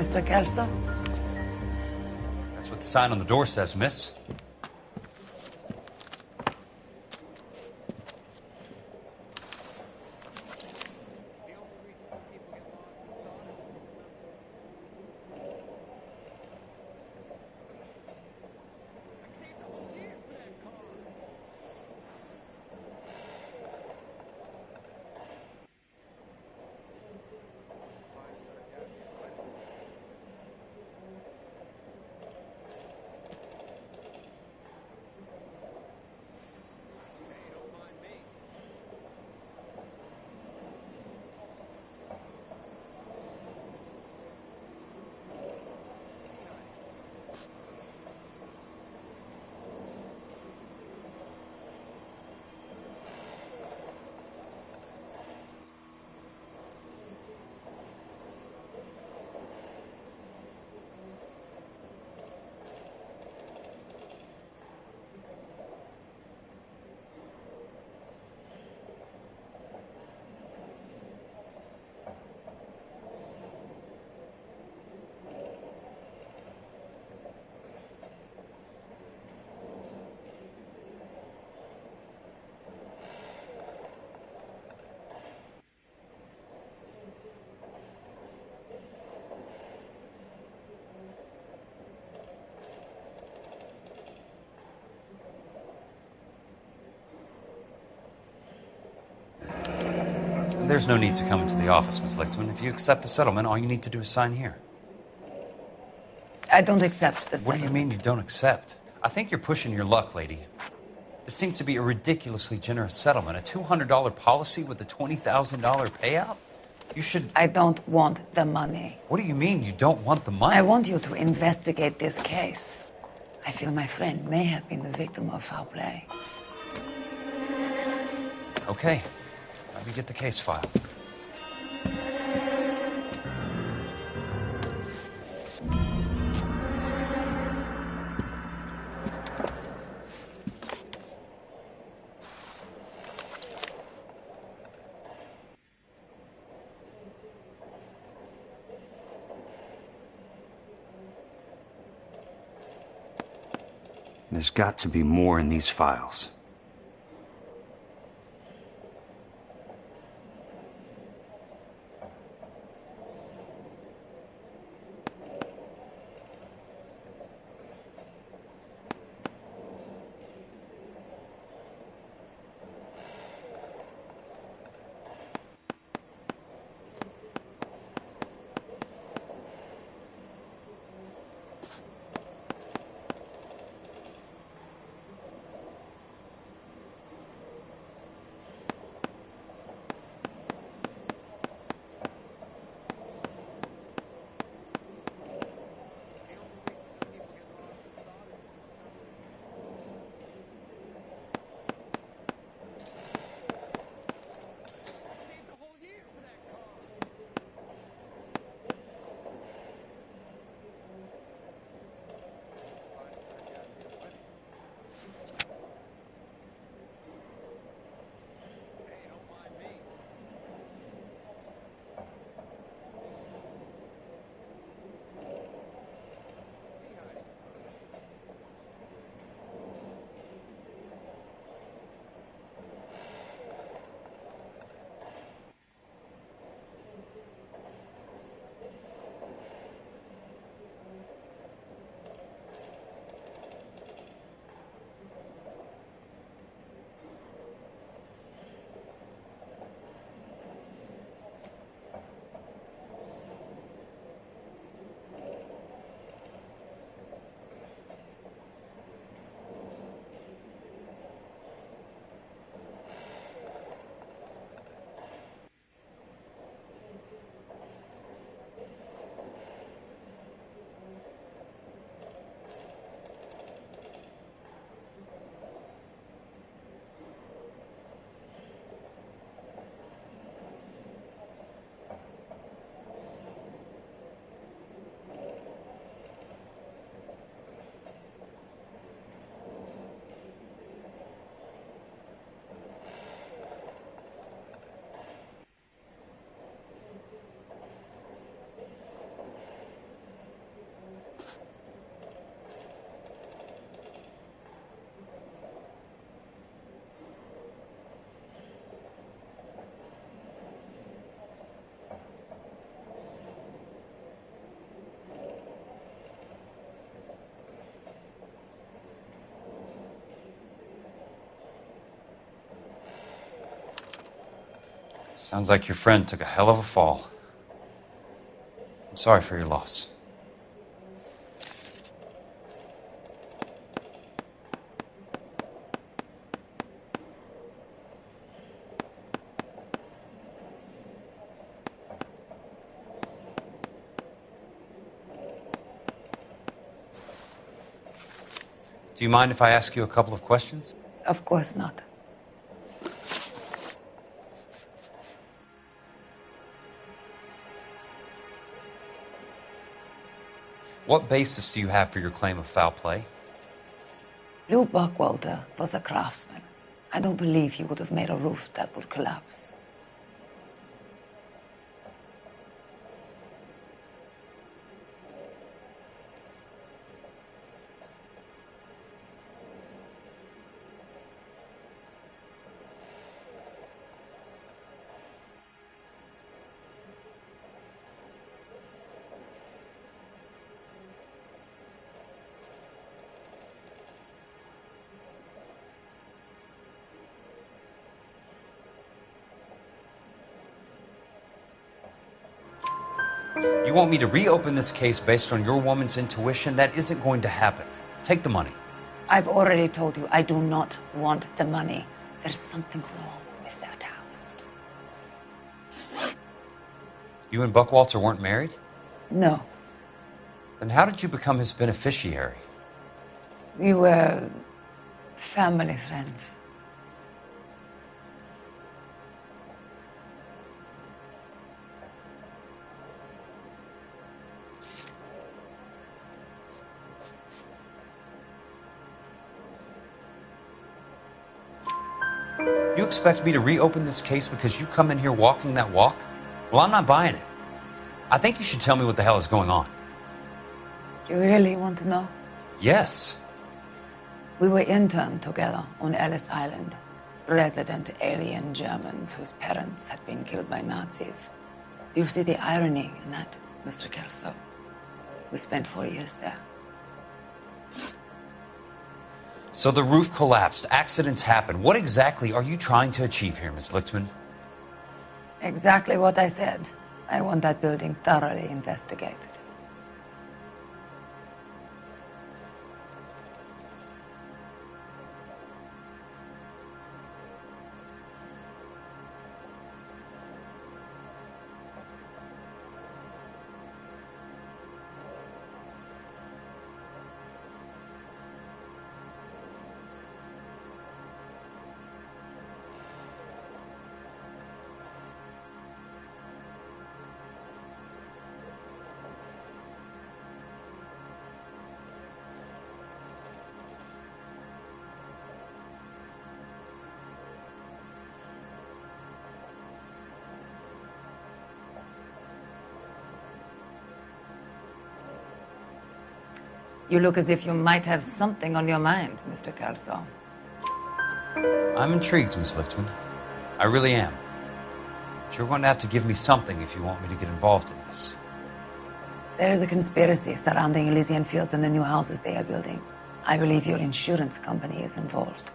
Mr. Kelso? That's what the sign on the door says, miss. There's no need to come into the office, Miss Lichtman. If you accept the settlement, all you need to do is sign here. I don't accept the What do you mean you don't accept? I think you're pushing your luck, lady. This seems to be a ridiculously generous settlement. A $200 policy with a $20,000 payout? You should... I don't want the money. What do you mean you don't want the money? I want you to investigate this case. I feel my friend may have been the victim of foul play. Okay. Let me get the case file. There's got to be more in these files. Sounds like your friend took a hell of a fall. I'm sorry for your loss. Do you mind if I ask you a couple of questions? Of course not. What basis do you have for your claim of foul play? Lou Buckwalter was a craftsman. I don't believe he would have made a roof that would collapse. You want me to reopen this case based on your woman's intuition? That isn't going to happen. Take the money. I've already told you I do not want the money. There's something wrong with that house. You and Buckwalter weren't married? No, Then how did you become his beneficiary? we were family friends. You expect me to reopen this case because you come in here walking that walk? Well, I'm not buying it. I think you should tell me what the hell is going on. You really want to know? Yes. We were interned together on Ellis Island, resident alien Germans whose parents had been killed by Nazis. Do you see the irony in that, Mr. Kelso? We spent 4 years there. So the roof collapsed. Accidents happen. What exactly are you trying to achieve here, Miss Lichtman? Exactly what I said. I want that building thoroughly investigated. You look as if you might have something on your mind, Mr. Kelso. I'm intrigued, Miss Lichtman. I really am. But you're going to have to give me something if you want me to get involved in this. There is a conspiracy surrounding Elysian Fields and the new houses they are building. I believe your insurance company is involved.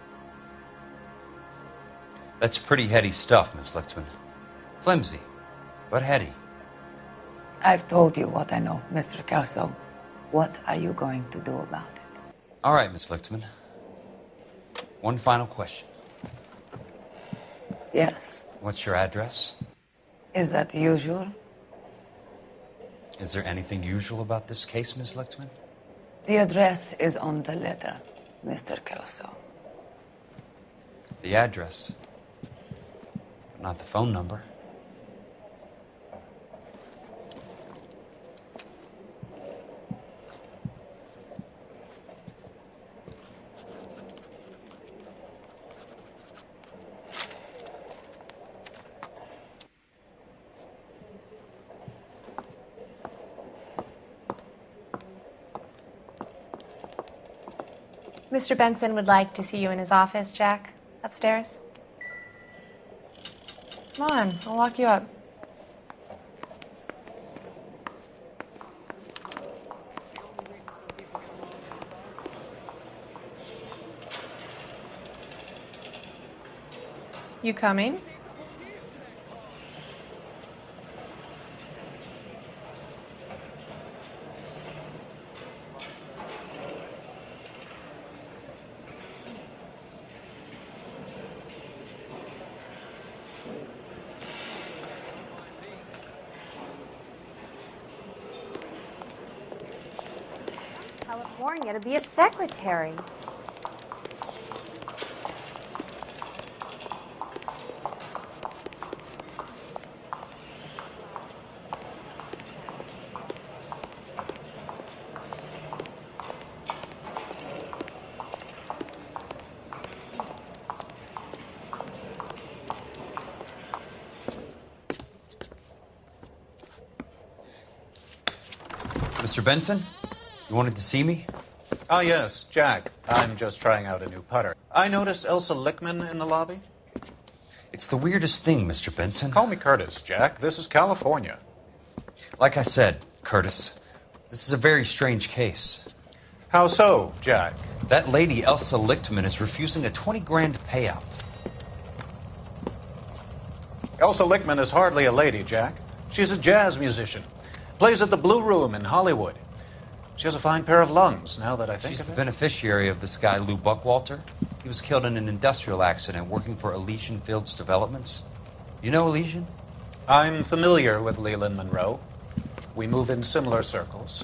That's pretty heady stuff, Miss Lichtman. Flimsy, but heady. I've told you what I know, Mr. Kelso. What are you going to do about it? All right, Miss Lichtman. One final question. Yes. What's your address? Is that usual? Is there anything usual about this case, Miss Lichtman? The address is on the letter, Mr. Kelso. The address, not the phone number. Mr. Benson would like to see you in his office, Jack. Upstairs. Come on, I'll walk you up. You coming? California to be a secretary. Mr. Benson, you wanted to see me? Ah, yes, Jack. I'm just trying out a new putter. I noticed Elsa Lickman in the lobby. It's the weirdest thing, Mr. Benson. Call me Curtis, Jack. This is California. Like I said, Curtis, this is a very strange case. How so, Jack? That lady, Elsa Lichtman, is refusing a 20 grand payout. Elsa Lickman is hardly a lady, Jack. She's a jazz musician. Plays at the Blue Room in Hollywood. She has a fine pair of lungs, now that I think She's of the it. beneficiary of this guy, Lou Buckwalter. He was killed in an industrial accident working for Elysian Fields Developments. You know Elysian? I'm familiar with Leland Monroe. We move in similar circles.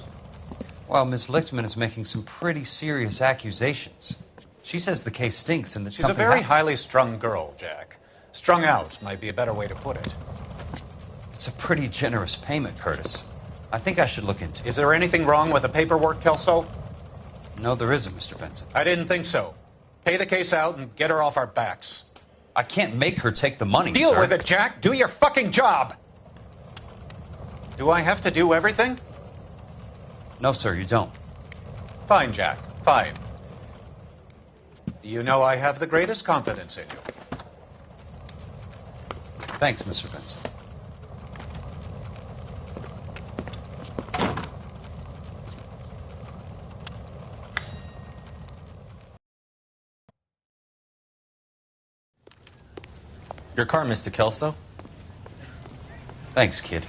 Well, Miss Lichtman is making some pretty serious accusations. She says the case stinks and that She's a something very happened. highly strung girl, Jack. Strung out might be a better way to put it. It's a pretty generous payment, Curtis. I think I should look into it. Is there anything wrong with the paperwork, Kelso? No, there isn't, Mr. Benson. I didn't think so. Pay the case out and get her off our backs. I can't make her take the money, Deal sir. with it, Jack. Do your fucking job. Do I have to do everything? No, sir, you don't. Fine, Jack. Fine. You know I have the greatest confidence in you. Thanks, Mr. Benson. Your car, Mr. Kelso? Thanks, kid.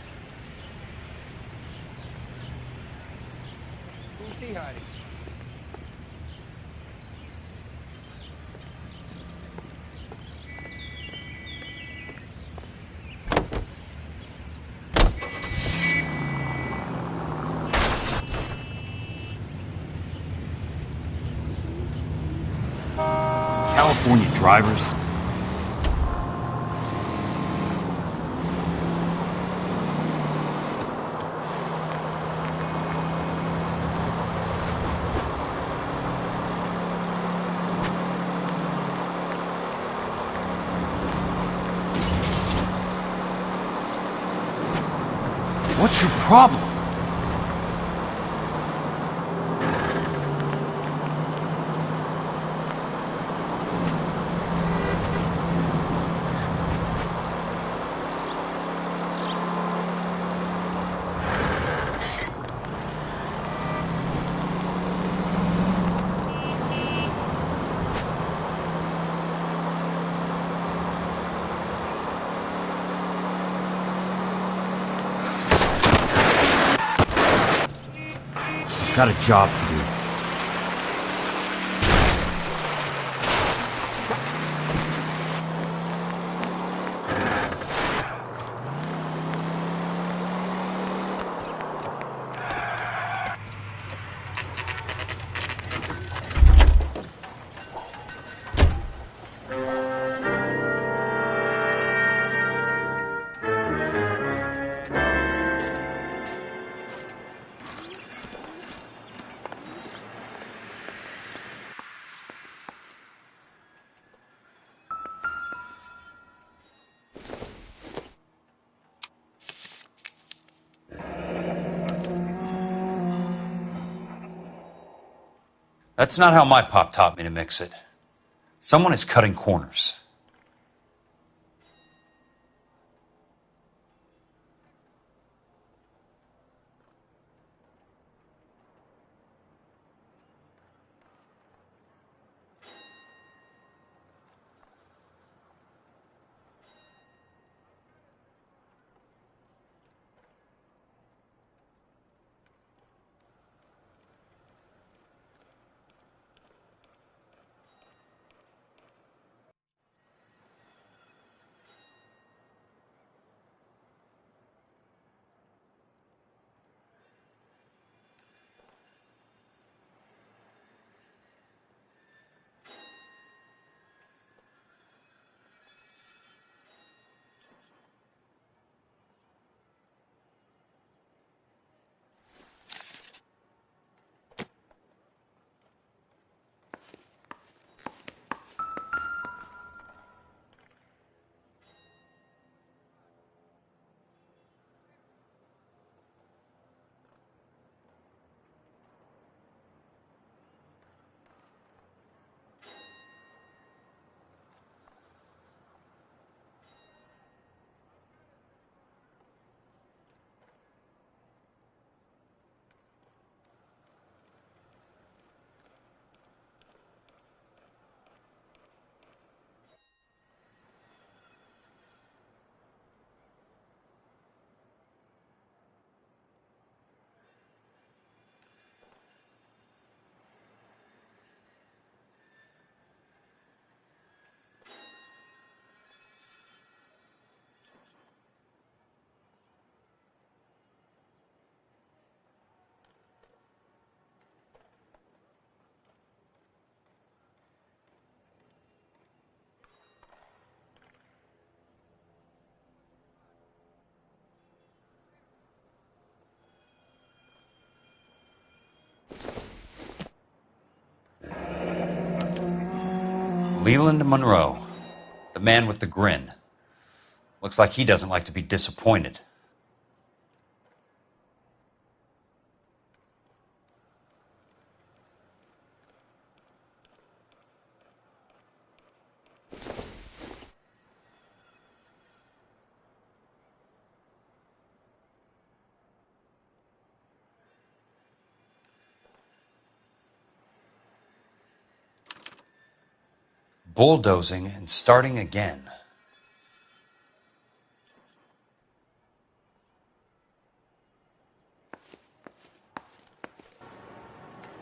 Who's he hiding? California drivers. What's your problem? I've got a job to do. That's not how my pop taught me to mix it. Someone is cutting corners. Leland Monroe, the man with the grin. Looks like he doesn't like to be disappointed. Bulldozing and starting again.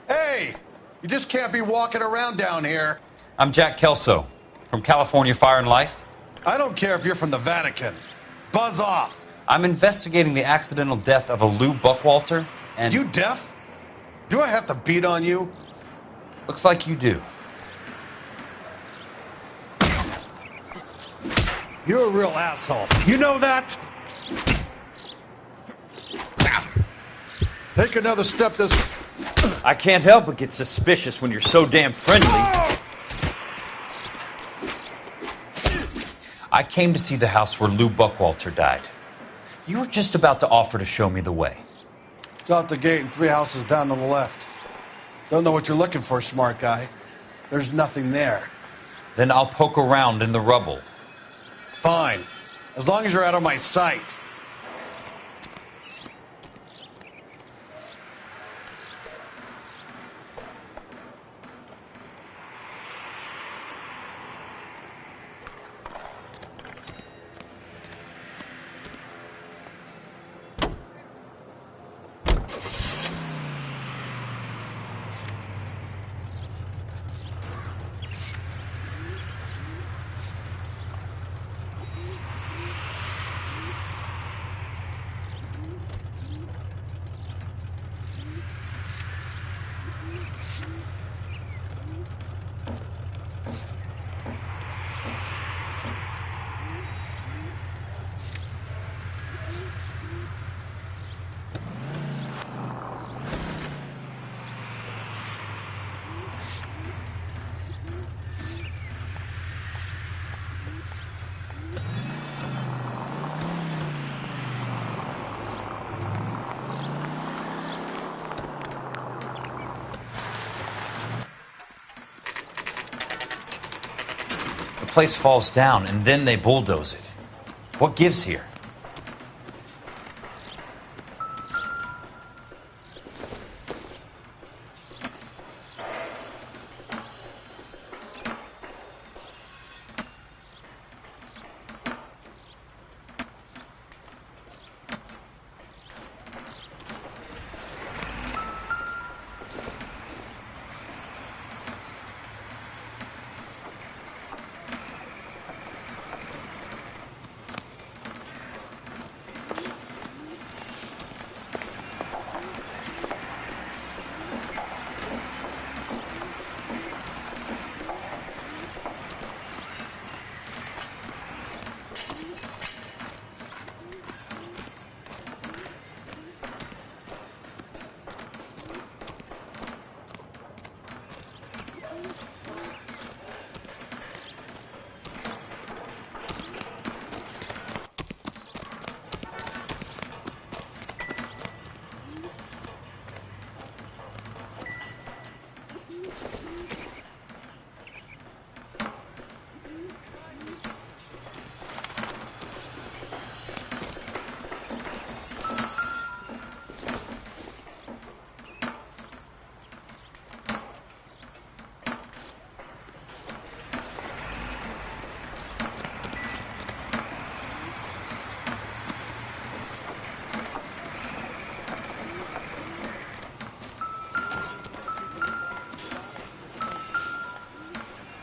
Hey! You just can't be walking around down here. I'm Jack Kelso, from California Fire and Life. I don't care if you're from the Vatican. Buzz off. I'm investigating the accidental death of a Lou Buckwalter, and... You deaf? Do I have to beat on you? Looks like you do. You're a real asshole. You know that? Take another step this... I can't help but get suspicious when you're so damn friendly. I came to see the house where Lou Buckwalter died. You were just about to offer to show me the way. It's out the gate and 3 houses down on the left. Don't know what you're looking for, smart guy. There's nothing there. Then I'll poke around in the rubble. Fine. As long as you're out of my sight. The place falls down, and then they bulldoze it. What gives here?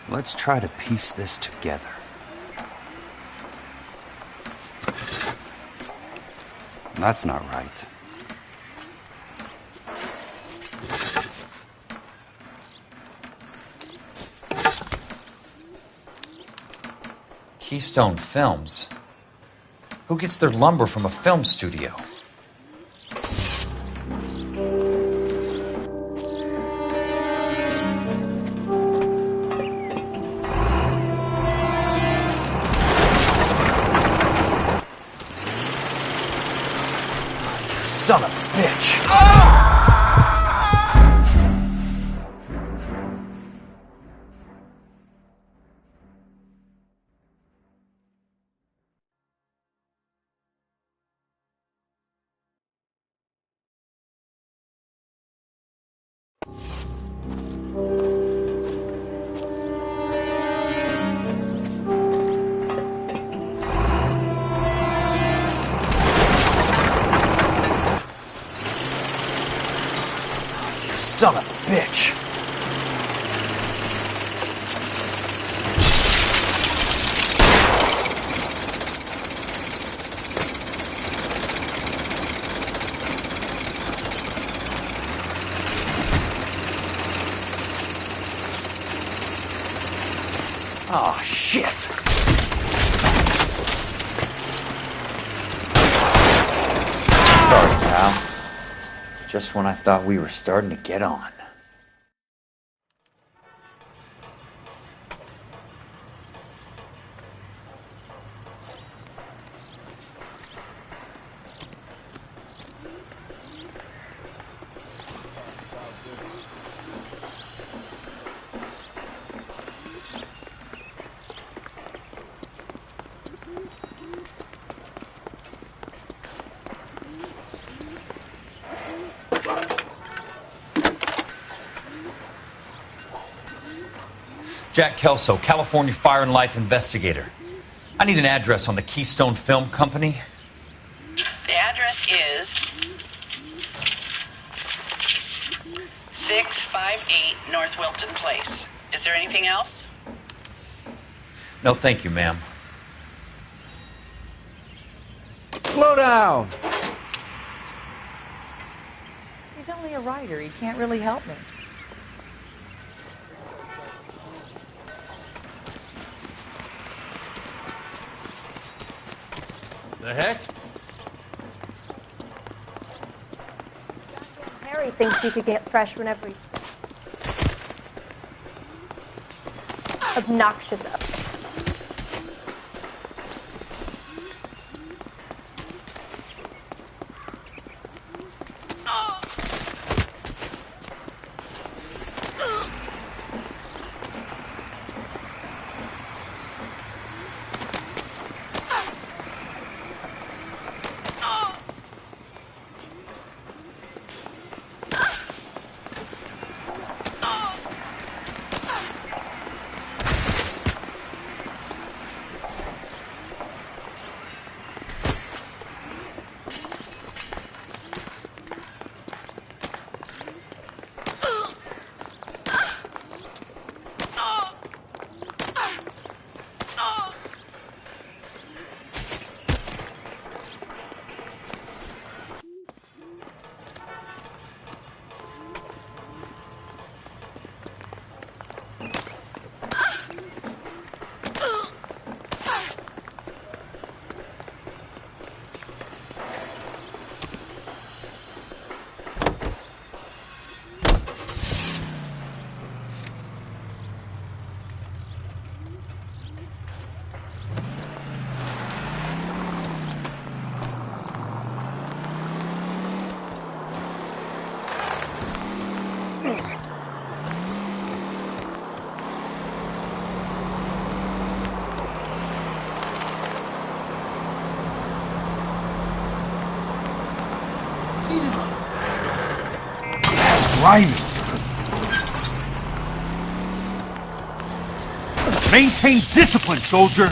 Let's try to piece this together. That's not right. Keystone Films? Who gets their lumber from a film studio? son of a bitch! Son of a bitch! Oh, shit! Sorry, pal. Just when I thought we were starting to get on. Jack Kelso, California Fire and Life investigator. I need an address on the Keystone Film Company. The address is 658 North Wilton Place. Is there anything else? No, thank you, ma'am. Slow down! He's only a writer. He can't really help me. The heck? Harry thinks he could get fresh whenever he... Obnoxious. Driving. Maintain discipline, soldier.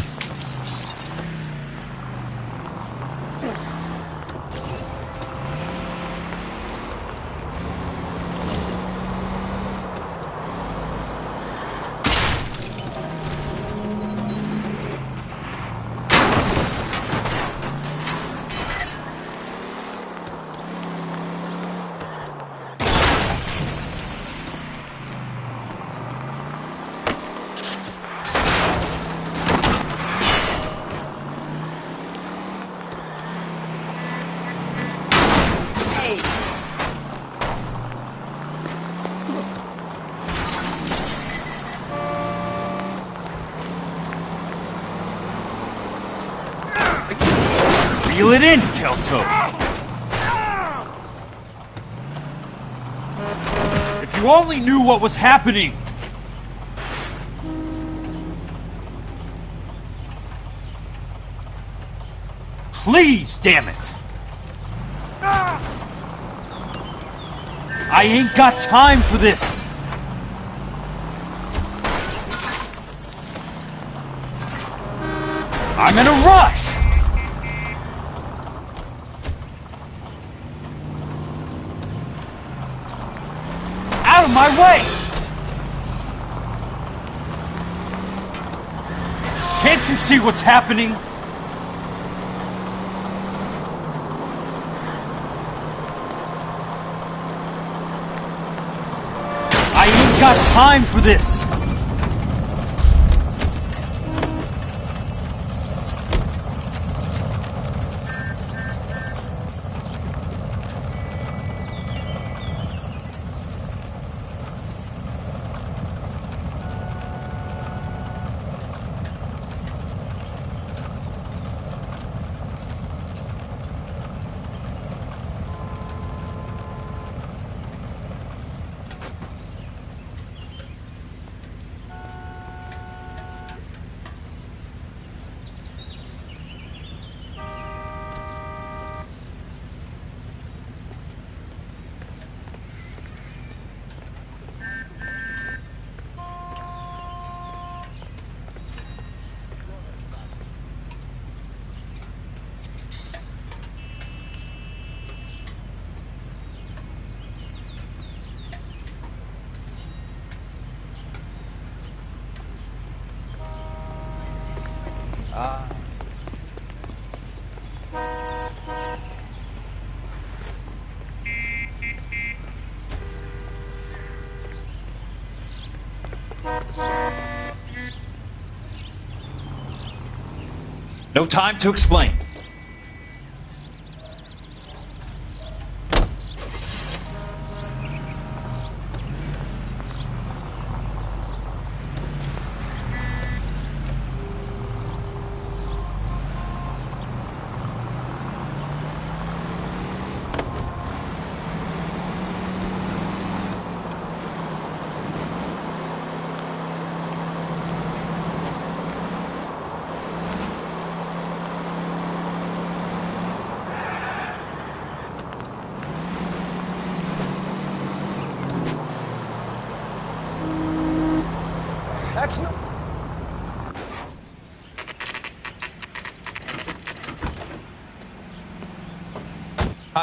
Reel it in, Kelso. you only knew what was happening! Please, damn it! I ain't got time for this! I'm in a rush! Out of my way! Can't you see what's happening? I ain't got time for this! No time to explain.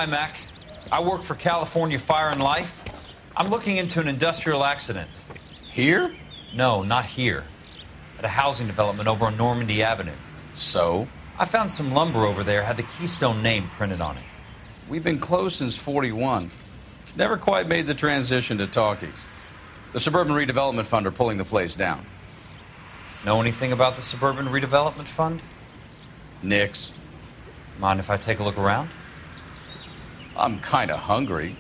Hi, Mac. I work for California Fire and Life. I'm looking into an industrial accident. Here? No, not here. At a housing development over on Normandy Avenue. So? I found some lumber over there, had the Keystone name printed on it. We've been closed since '41. Never quite made the transition to talkies. The Suburban Redevelopment Fund are pulling the place down. Know anything about the Suburban Redevelopment Fund? Nix. Mind if I take a look around? I'm kind of hungry.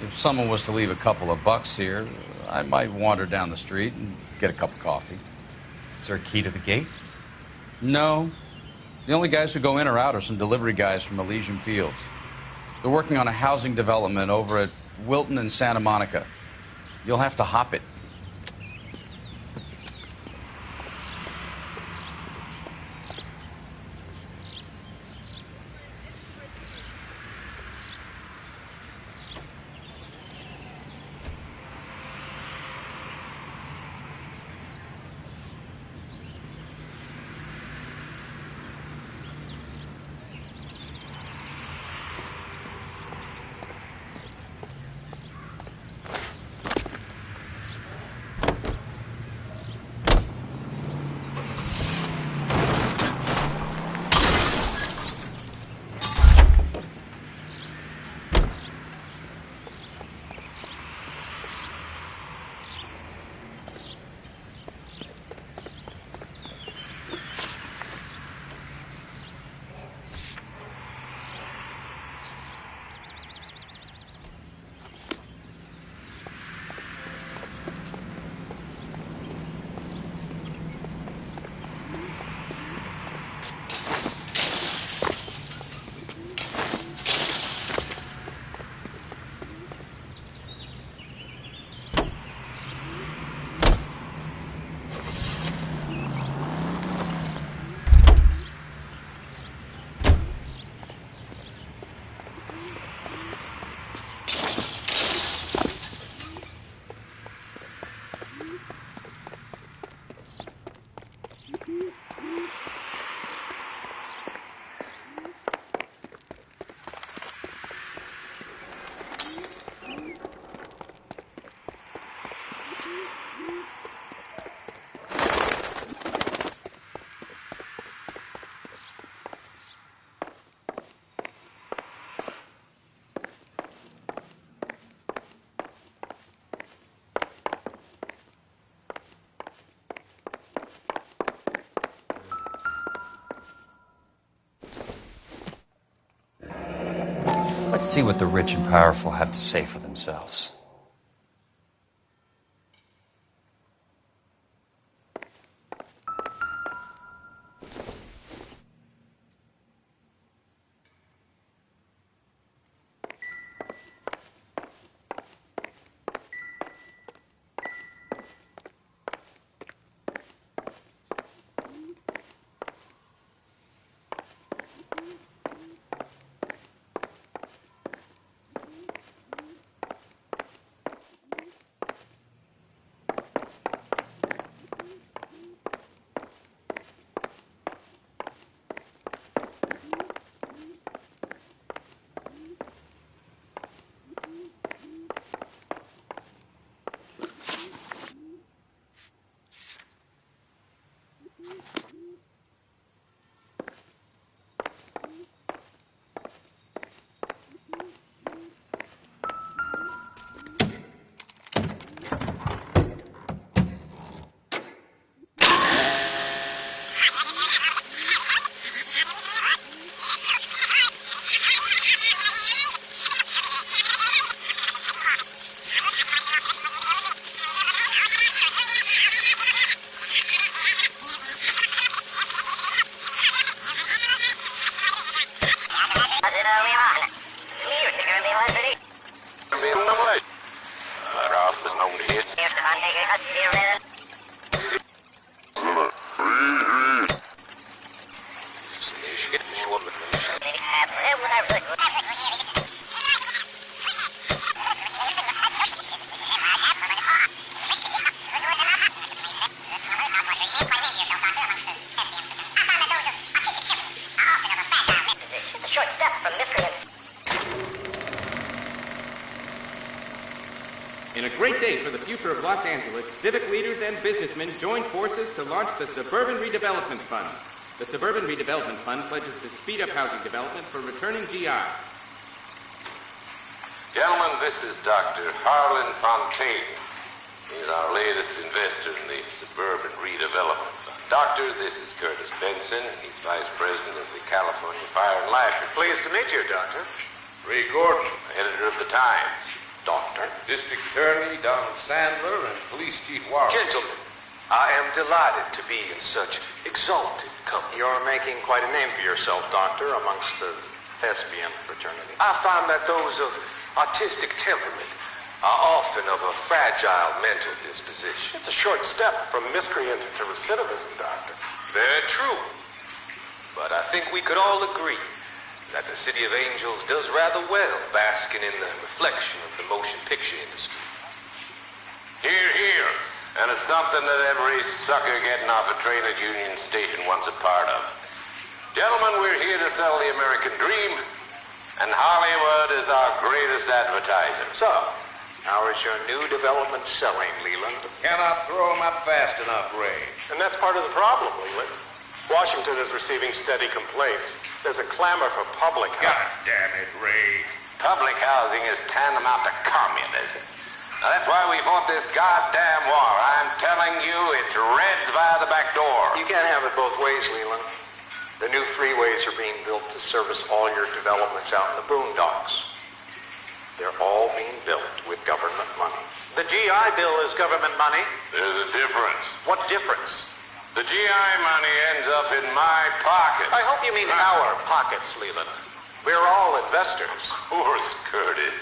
If someone was to leave a couple of bucks here, I might wander down the street and get a cup of coffee. Is there a key to the gate? No. The only guys who go in or out are some delivery guys from Elysian Fields. They're working on a housing development over at Wilton and Santa Monica. You'll have to hop it. Let's see what the rich and powerful have to say for themselves. It's a short step from miscreant. In a great day for the future of Los Angeles, civic leaders and businessmen joined forces to launch the Suburban Redevelopment Fund. The Suburban Redevelopment Fund pledges to speed up housing development for returning GIs. Gentlemen, this is Dr. Harlan Fontaine. He's our latest investor in the Suburban Redevelopment Fund. Doctor, this is Curtis Benson. He's Vice President of the California Fire and Life. Pleased to meet you, Doctor. Ray Gordon, editor of the Times. Doctor. District Attorney Donald Sandler and Police Chief Warren. Gentlemen, I am delighted to be in such exalted company. You're making quite a name for yourself, Doctor, amongst the thespian fraternity. I find that those of artistic temperament are often of a fragile mental disposition. It's a short step from miscreant to recidivism, Doctor. Very true. But I think we could all agree that the City of Angels does rather well basking in the reflection of the motion picture industry. Hear, hear. And it's something that every sucker getting off a train at Union Station wants a part of. Gentlemen, we're here to sell the American dream, and Hollywood is our greatest advertiser. So, how is your new development selling, Leland? Cannot throw them up fast enough, Ray. And that's part of the problem, Leland. Washington is receiving steady complaints. There's a clamor for public housing. God damn it, Ray. Public housing is tantamount to communism. Now, that's why we fought this goddamn war. I'm telling you, it's Reds via the back door. You can't have it both ways, Leland. The new freeways are being built to service all your developments out in the boondocks. They're all being built with government money. The GI Bill is government money. There's a difference. What difference? The GI money ends up in my pocket. I hope you mean our pockets, Leland. We're all investors. Of course, Curtis.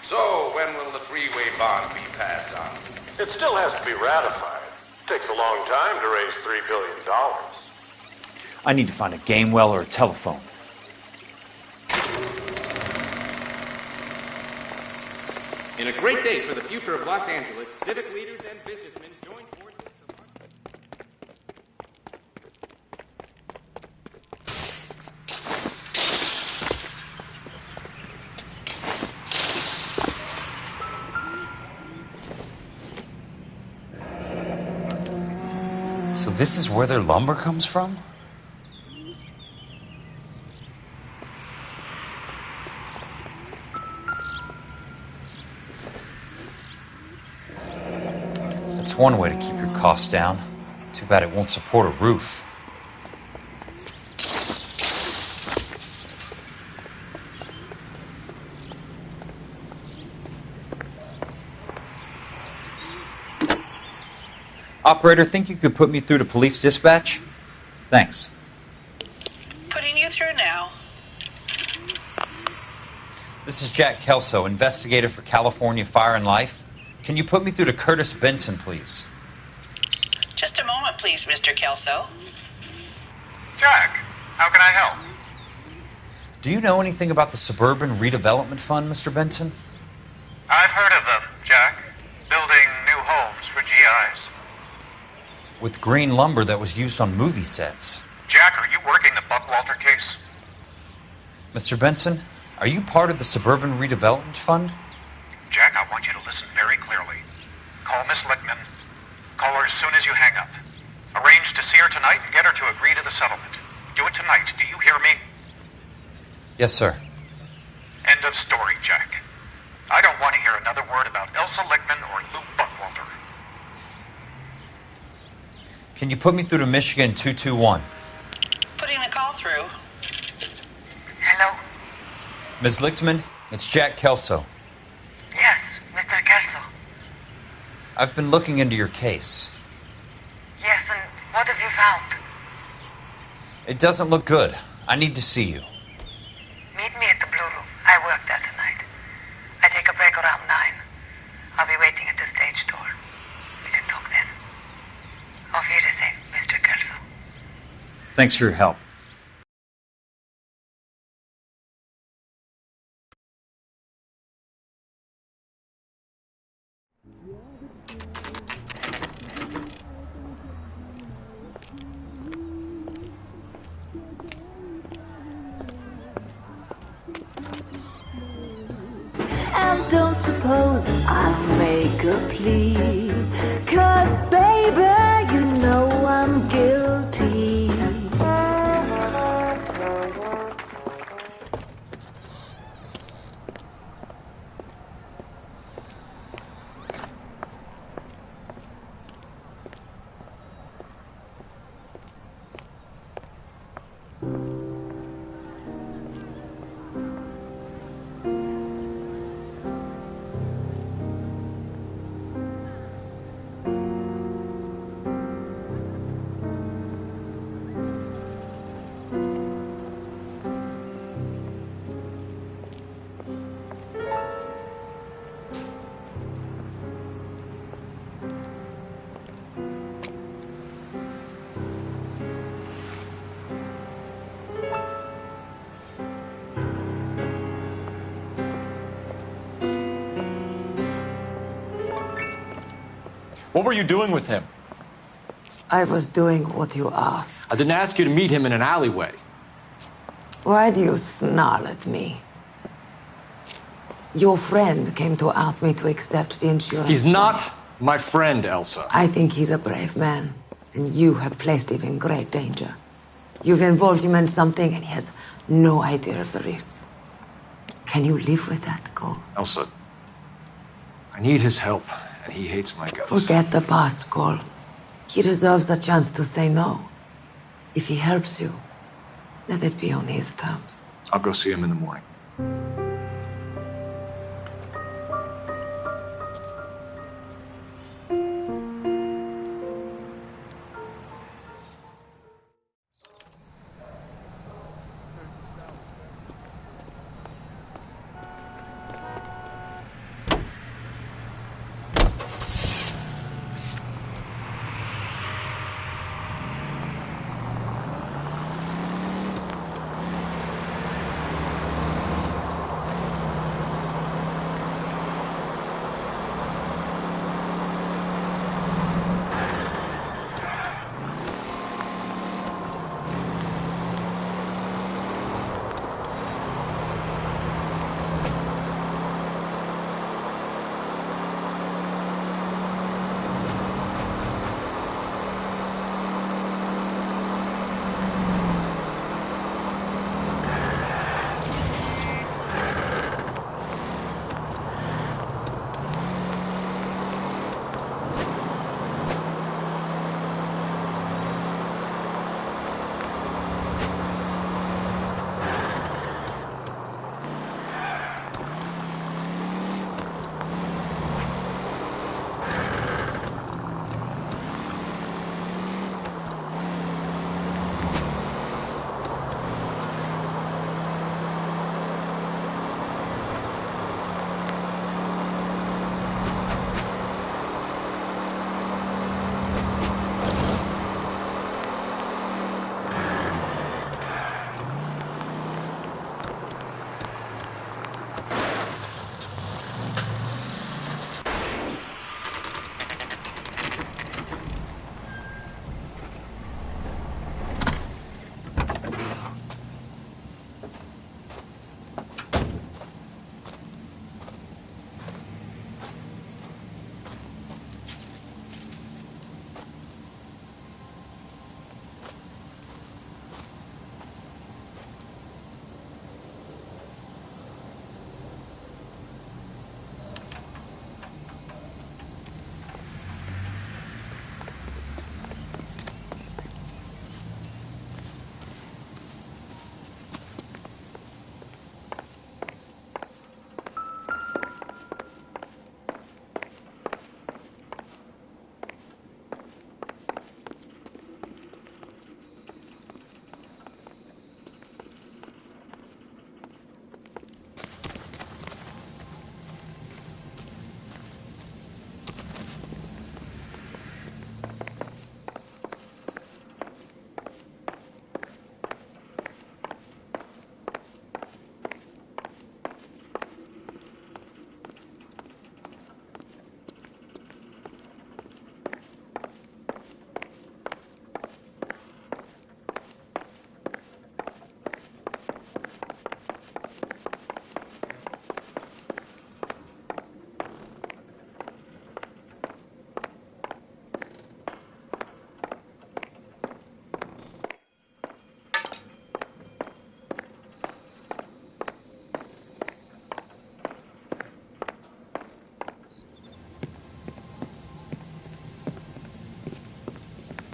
So, when will the freeway bond be passed on? It still has to be ratified. It takes a long time to raise $3 billion. I need to find a game well or a telephone. In a great day for the future of Los Angeles, civic leaders and businessmen joined forces to launch... So this is where their lumber comes from? That's one way to keep your costs down. Too bad it won't support a roof. Operator, think you could put me through to police dispatch? Thanks. Putting you through now. This is Jack Kelso, investigator for California Fire and Life. Can you put me through to Curtis Benson, please? Just a moment, please, Mr. Kelso. Jack, how can I help? Do you know anything about the Suburban Redevelopment Fund, Mr. Benson? I've heard of them, Jack. Building new homes for GIs. With green lumber that was used on movie sets. Jack, are you working the Buckwalter case? Mr. Benson, are you part of the Suburban Redevelopment Fund? Jack, I want you to listen very clearly. Call Miss Lickman. Call her as soon as you hang up. Arrange to see her tonight and get her to agree to the settlement. Do it tonight. Do you hear me? Yes, sir. End of story, Jack. I don't want to hear another word about Elsa Lickman or Lou Buckwalter. Can you put me through to Michigan 221? Putting the call through. Hello? Ms. Lichtman, it's Jack Kelso. Yes, Mr. Kelso. I've been looking into your case. Yes, and what have you found? It doesn't look good. I need to see you. Meet me at the Blue Room. I work there tonight. I take a break around 9. I'll be waiting at the stage door. We can talk then. Auf Wiedersehen, Mr. Kelso. Thanks for your help. And don't suppose I'll make a plea, 'cause baby, you know I'm guilty. What were you doing with him? I was doing what you asked. I didn't ask you to meet him in an alleyway. Why do you snarl at me? Your friend came to ask me to accept the insurance. He's not my friend, Elsa. I think he's a brave man, and you have placed him in great danger. You've involved him in something, and he has no idea of the risk. Can you live with that, Cole? Elsa, I need his help, and he hates my guts. Forget the past, Cole. He deserves a chance to say no. If he helps you, let it be on his terms. I'll go see him in the morning.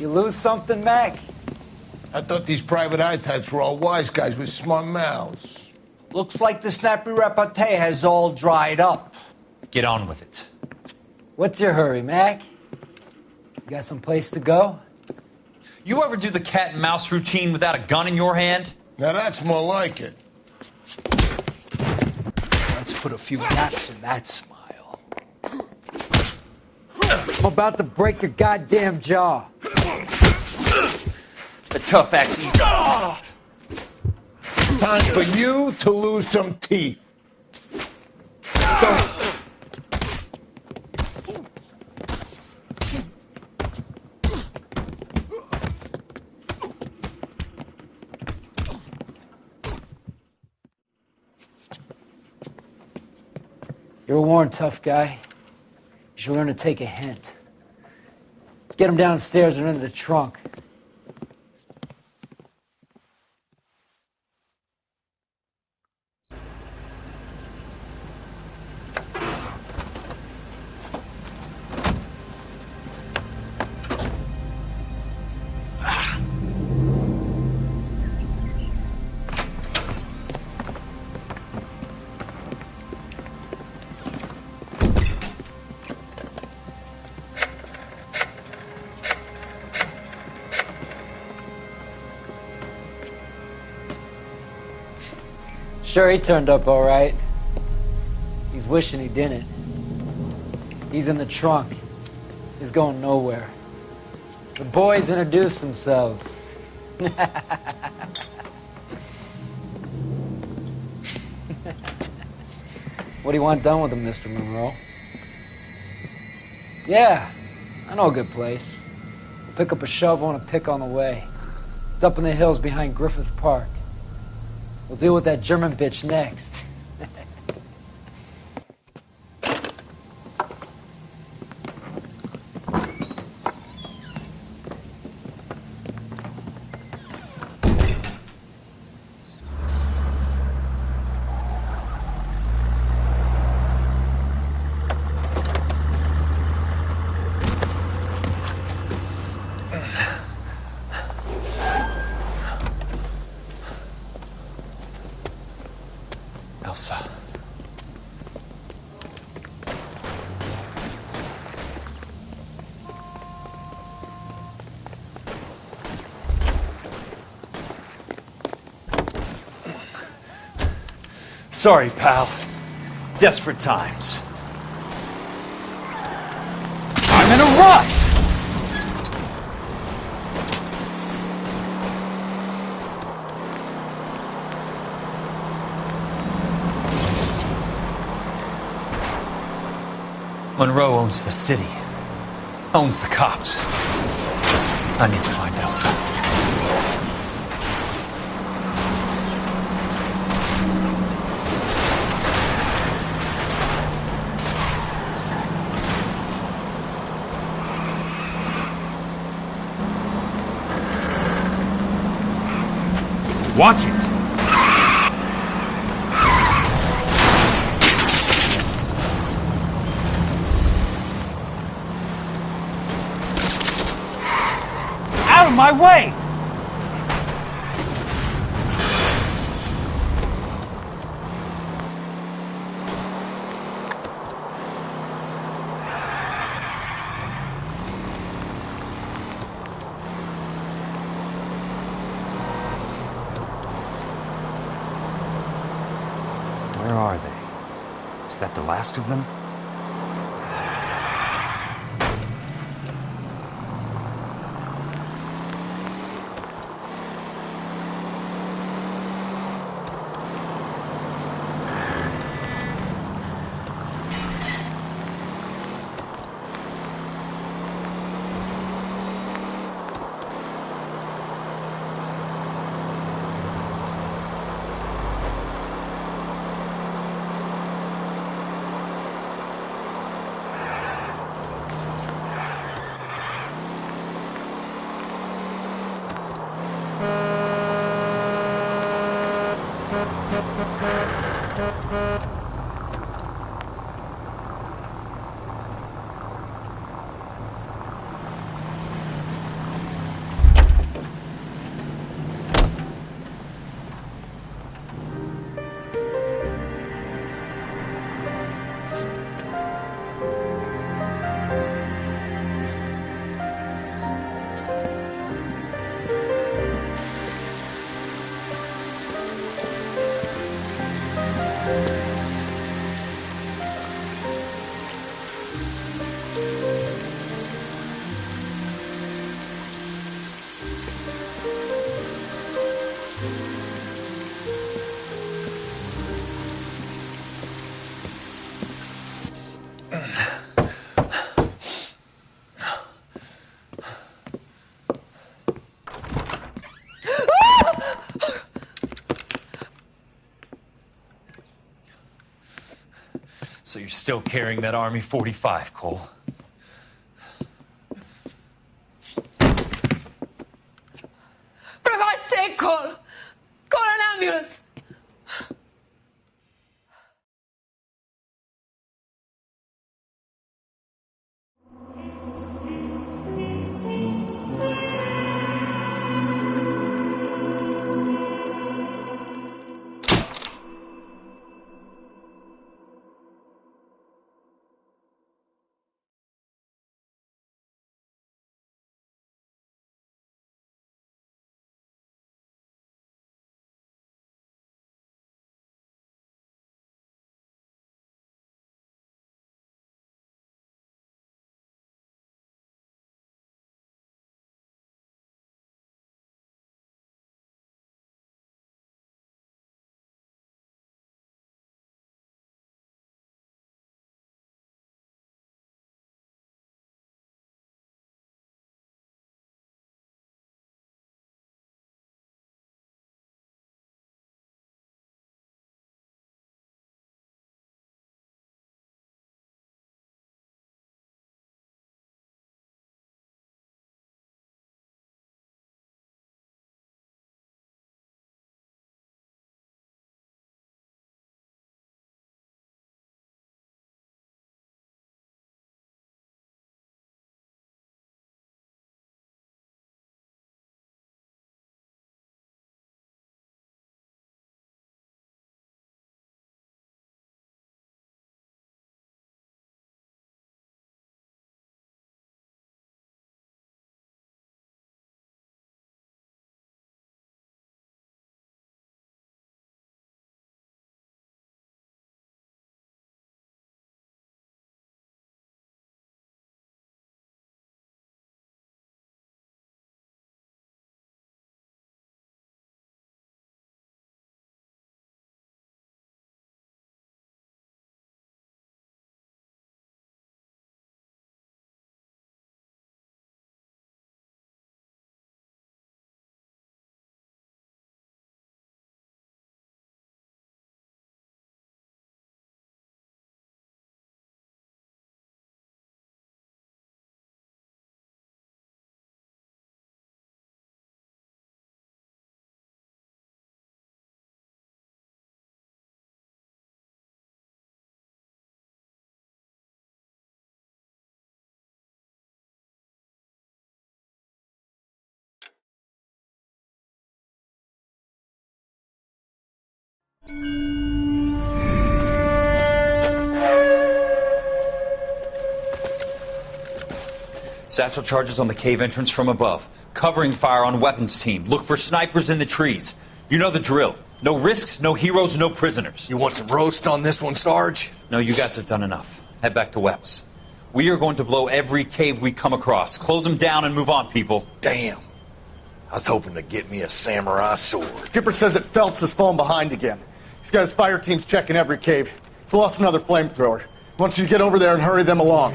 You lose something, Mac? I thought these private eye types were all wise guys with smart mouths. Looks like the snappy repartee has all dried up. Get on with it. What's your hurry, Mac? You got some place to go? You ever do the cat and mouse routine without a gun in your hand? Now that's more like it. Let's put a few gaps in that smile. I'm about to break your goddamn jaw. The tough axe easy. Time for you to lose some teeth. You're a worn, tough guy. You should learn to take a hint. Get him downstairs and into the trunk. Sure, he turned up all right. He's wishing he didn't. He's in the trunk. He's going nowhere. The boys introduced themselves. What do you want done with him, Mr. Monroe? Yeah, I know a good place. We'll pick up a shovel and a pick on the way. It's up in the hills behind Griffith Park. We'll deal with that German bitch next. Elsa. Sorry, pal. Desperate times. I'm in a rush! Monroe owns the city. Owns the cops. I need to find Elsa. Watch it! Out of my way! Where are they? Is that the last of them? still carrying that Army 45, Cole. For God's sake, Cole! Call an ambulance! Satchel charges on the cave entrance from above. Covering fire on weapons team. Look for snipers in the trees. You know the drill. No risks, no heroes, no prisoners. You want some roast on this one, Sarge? No, you guys have done enough. Head back to Webb's. We are going to blow every cave we come across. Close them down and move on, people. Damn. I was hoping to get me a samurai sword. Skipper says that Phelps has fallen behind again. He's got his fire teams checking every cave. He's lost another flamethrower. He wants you to get over there and hurry them along.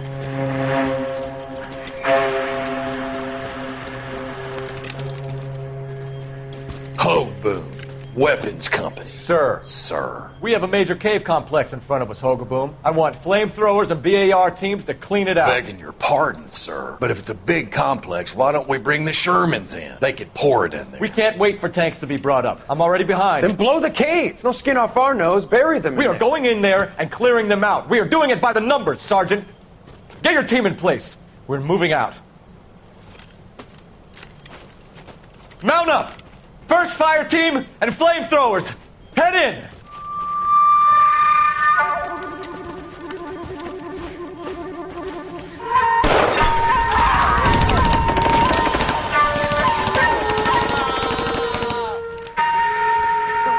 Ho, boom. Weapons company. Sir. Sir. We have a major cave complex in front of us, Hogaboom. I want flamethrowers and BAR teams to clean it out. Begging your pardon, sir. But if it's a big complex, why don't we bring the Shermans in? They could pour it in there. We can't wait for tanks to be brought up. I'm already behind. Then blow the cave. No skin off our nose. Bury them. We are going in there and clearing them out. We are doing it by the numbers, Sergeant. Get your team in place. We're moving out. Mount up! First fire team and flamethrowers. Head in!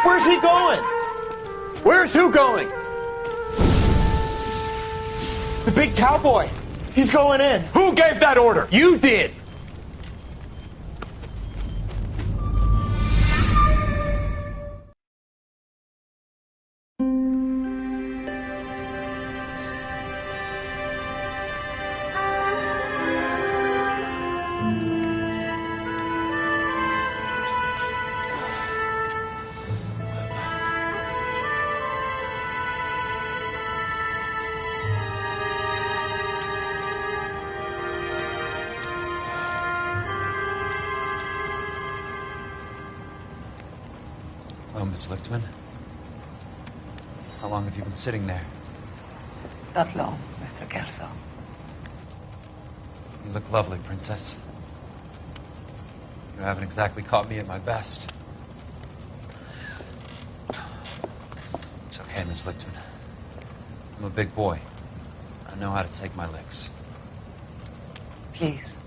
Where's he going? Where's who going? The big cowboy. He's going in. Who gave that order? You did. Hello, Miss Lichtman. How long have you been sitting there? Not long, Mr. Kelso. You look lovely, Princess. You haven't exactly caught me at my best. It's okay, Miss Lichtman. I'm a big boy. I know how to take my licks. Please,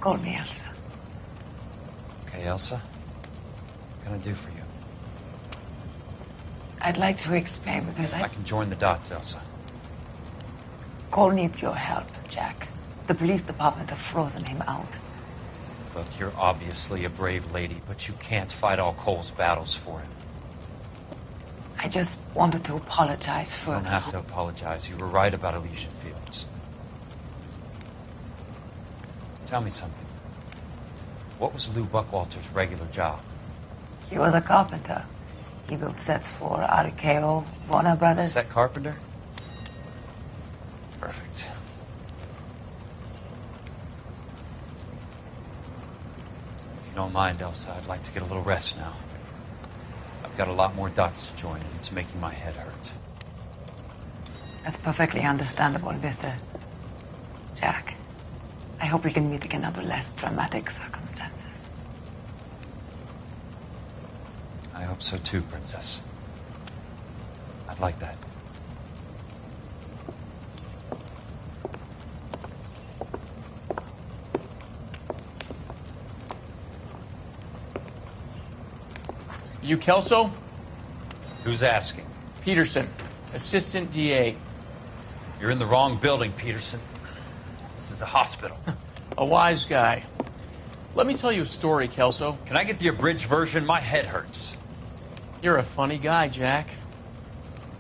call me Elsa. Okay, Elsa? What can I do for you? I'd like to explain because I can join the dots, Elsa. Cole needs your help, Jack. The police department have frozen him out. Look, you're obviously a brave lady, but you can't fight all Cole's battles for him. I just wanted to apologize for... You don't have to apologize. You were right about Elysian Fields. Tell me something. What was Lou Buckwalter's regular job? He was a carpenter. He built sets for RKO, Warner Brothers. Set carpenter? Perfect. If you don't mind, Elsa, I'd like to get a little rest now. I've got a lot more dots to join, and it's making my head hurt. That's perfectly understandable, Mr. Jack. I hope we can meet again under less dramatic circumstances. I hope so too, Princess. I'd like that. You Kelso? Who's asking? Peterson, Assistant DA. You're in the wrong building, Peterson. This is a hospital. A wise guy. Let me tell you a story, Kelso. Can I get the abridged version? My head hurts. You're a funny guy, Jack.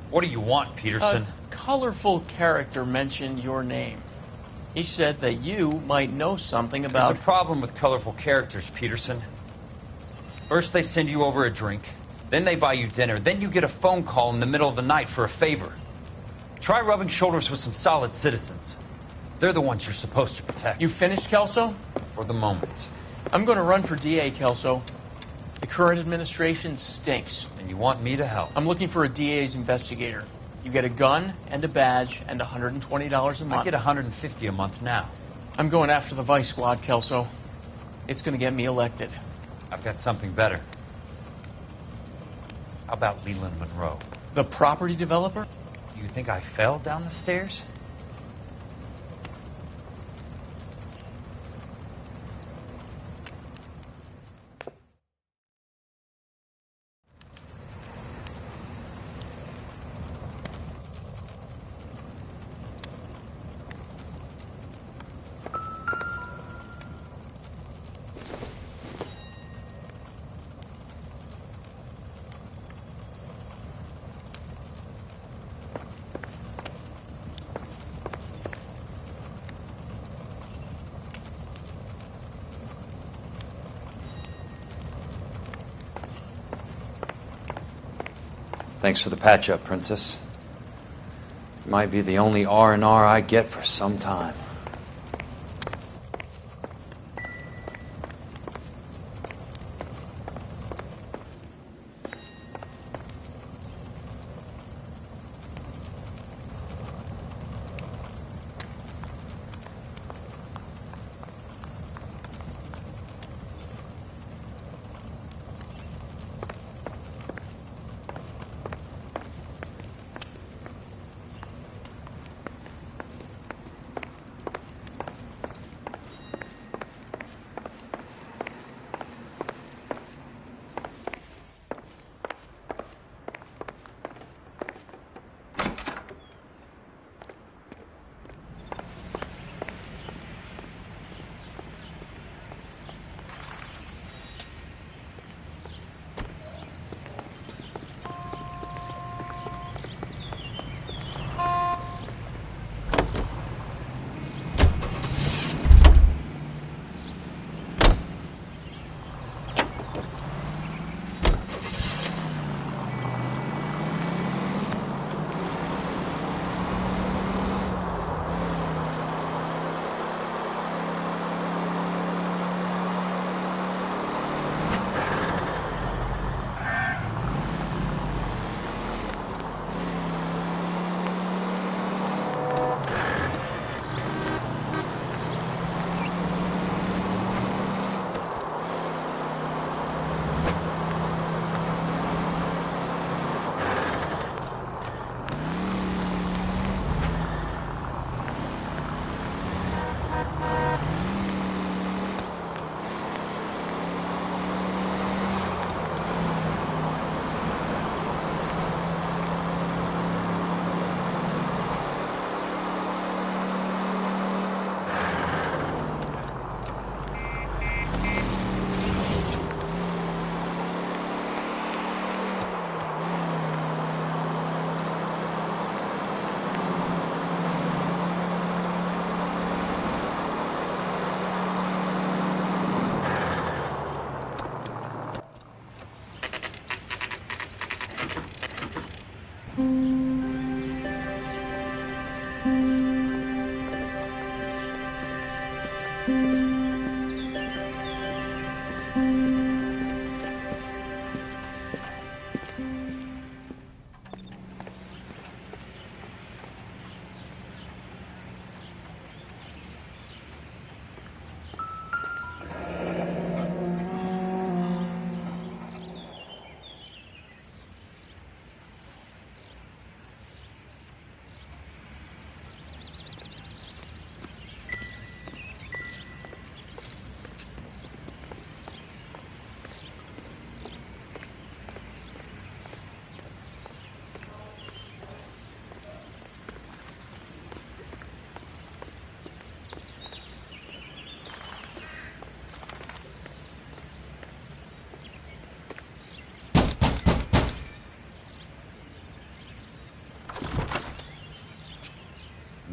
What do you want, Peterson? A colorful character mentioned your name. He said that you might know something about... There's a problem with colorful characters, Peterson. First they send you over a drink, then they buy you dinner, then you get a phone call in the middle of the night for a favor. Try rubbing shoulders with some solid citizens. They're the ones you're supposed to protect. You finished, Kelso? For the moment. I'm going to run for DA, Kelso. The current administration stinks. And you want me to help? I'm looking for a DA's investigator. You get a gun and a badge and $120 a month. I get $150 a month now. I'm going after the Vice Squad, Kelso. It's going to get me elected. I've got something better. How about Leland Monroe? The property developer? You think I fell down the stairs? Thanks for the patch-up, Princess. Might be the only R&R I get for some time.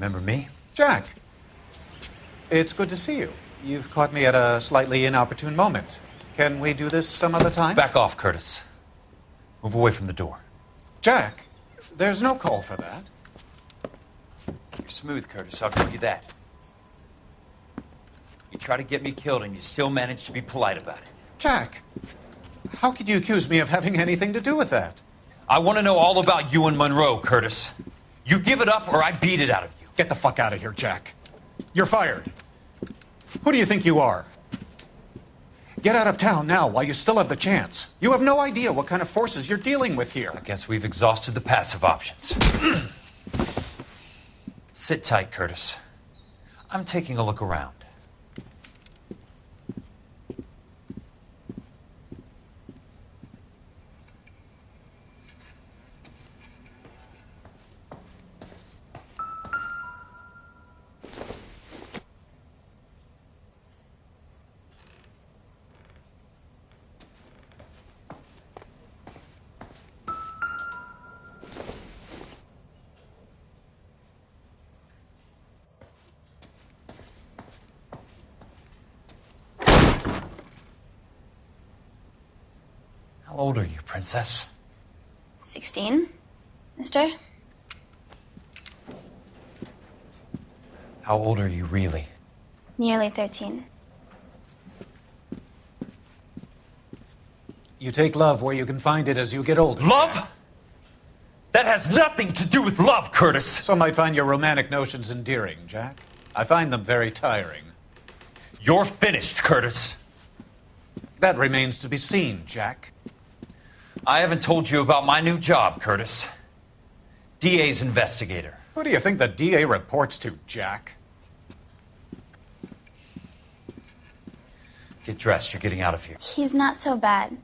Remember me? Jack, it's good to see you. You've caught me at a slightly inopportune moment. Can we do this some other time? Back off, Curtis. Move away from the door. Jack, there's no call for that. You're smooth, Curtis, I'll give you that. You try to get me killed and you still manage to be polite about it. Jack, how could you accuse me of having anything to do with that? I want to know all about you and Monroe, Curtis. You give it up or I beat it out of you. Get the fuck out of here, Jack. You're fired. Who do you think you are? Get out of town now while you still have the chance. You have no idea what kind of forces you're dealing with here. I guess we've exhausted the passive options. Sit tight, Curtis. I'm taking a look around. How old are you, Princess? 16, mister? How old are you really? Nearly 13. You take love where you can find it as you get older. Love? That has nothing to do with love, Curtis. Some might find your romantic notions endearing, Jack. I find them very tiring. You're finished, Curtis. That remains to be seen, Jack. I haven't told you about my new job, Curtis. DA's investigator. Who do you think the DA reports to, Jack? Get dressed. You're getting out of here. He's not so bad.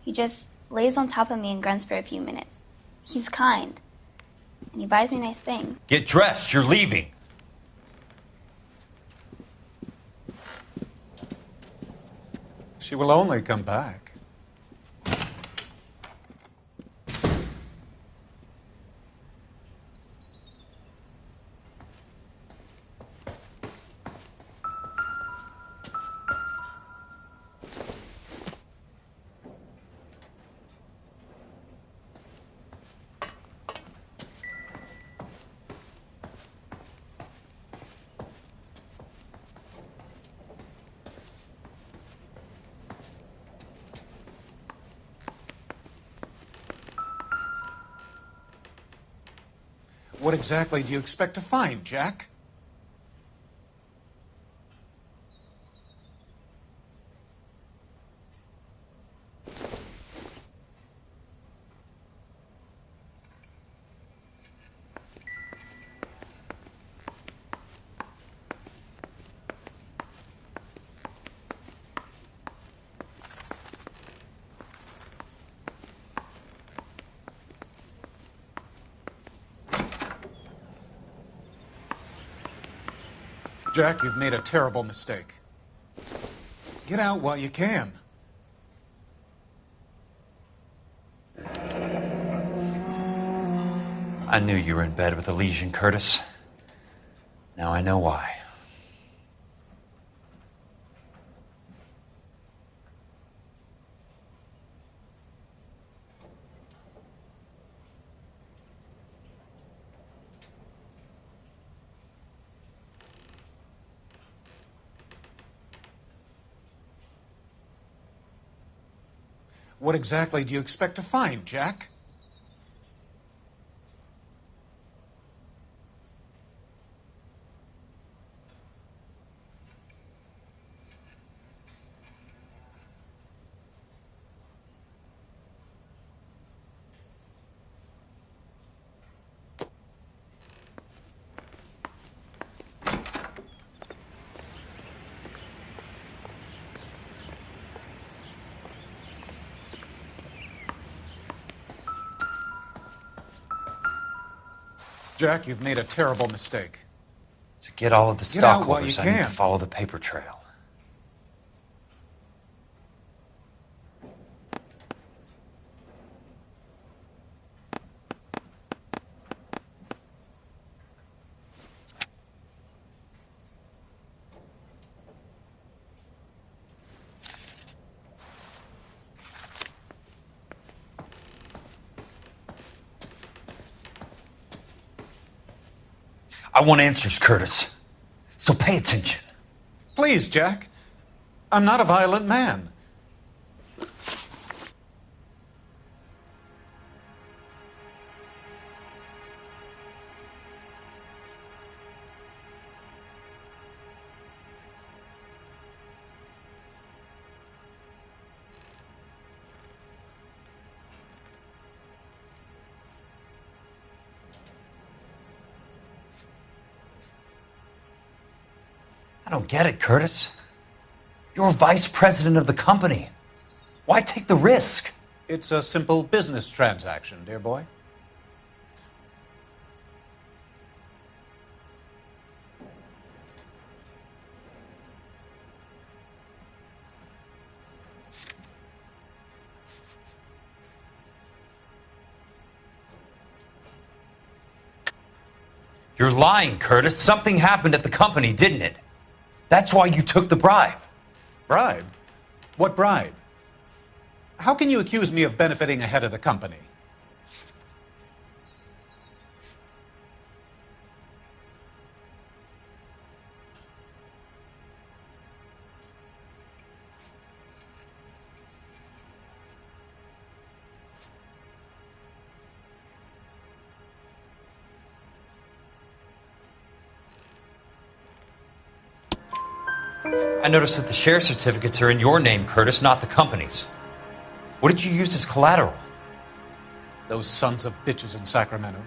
He just lays on top of me and grunts for a few minutes. He's kind. And he buys me nice things. Get dressed. You're leaving. She will only come back. What exactly do you expect to find, Jack? Jack, you've made a terrible mistake. Get out while you can. I knew you were in bed with Elysian, Curtis. Now I know why. What exactly do you expect to find, Jack? Jack, you've made a terrible mistake. To get all of the Get out while stockholders, you I need can. to follow the paper trail. I want answers, Curtis. So pay attention. Please, Jack. I'm not a violent man. I don't get it, Curtis. You're vice president of the company. Why take the risk? It's a simple business transaction, dear boy. You're lying, Curtis. Something happened at the company, didn't it? That's why you took the bribe. Bribe? What bribe? How can you accuse me of benefiting ahead of the company? I noticed that the share certificates are in your name, Curtis, not the company's. What did you use as collateral? Those sons of bitches in Sacramento.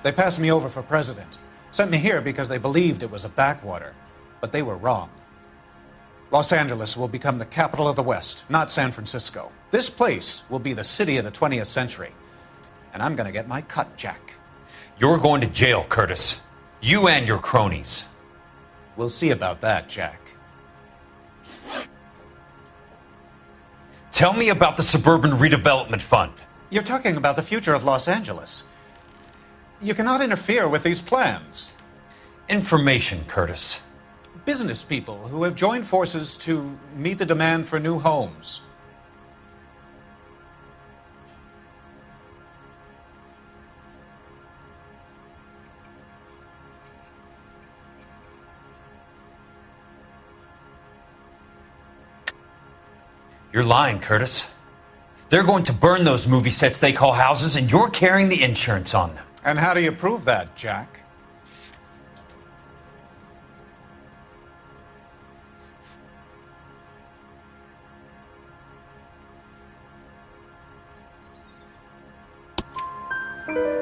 They passed me over for president. Sent me here because they believed it was a backwater. But they were wrong. Los Angeles will become the capital of the West, not San Francisco. This place will be the city of the 20th century. And I'm going to get my cut, Jack. You're going to jail, Curtis. You and your cronies. We'll see about that, Jack. Tell me about the Suburban Redevelopment Fund. You're talking about the future of Los Angeles. You cannot interfere with these plans. Information, Curtis. Business people who have joined forces to meet the demand for new homes. You're lying, Curtis. They're going to burn those movie sets they call houses, and you're carrying the insurance on them. And how do you prove that, Jack?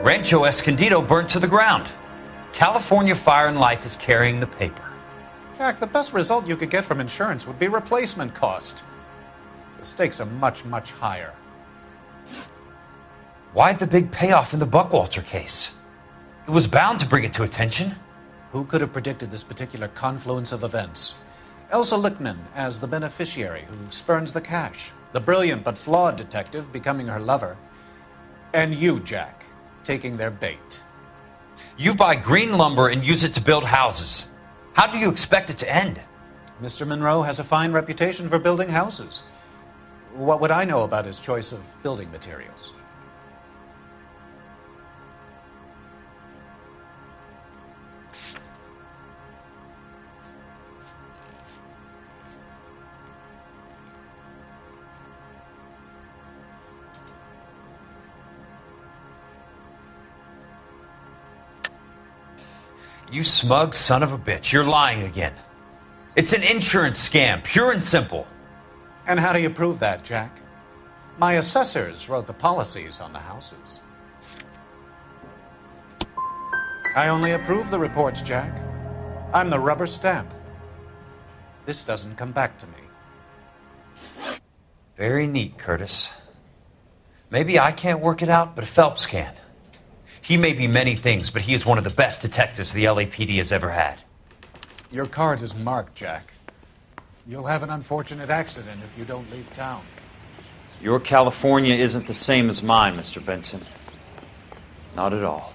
Rancho Escondido burnt to the ground. California Fire and Life is carrying the paper. Jack, the best result you could get from insurance would be replacement cost. The stakes are much, much higher. Why the big payoff in the Buckwalter case? It was bound to bring it to attention. Who could have predicted this particular confluence of events? Elsa Lichtman as the beneficiary who spurns the cash. The brilliant but flawed detective becoming her lover. And you, Jack, taking their bait. You buy green lumber and use it to build houses. How do you expect it to end? Mr. Monroe has a fine reputation for building houses. What would I know about his choice of building materials? You smug son of a bitch. You're lying again. It's an insurance scam, pure and simple. And how do you prove that, Jack? My assessors wrote the policies on the houses. I only approve the reports, Jack. I'm the rubber stamp. This doesn't come back to me. Very neat, Curtis. Maybe I can't work it out, but Phelps can. He may be many things, but he is one of the best detectives the LAPD has ever had. Your card is marked, Jack. You'll have an unfortunate accident if you don't leave town. Your California isn't the same as mine, Mr. Benson. Not at all.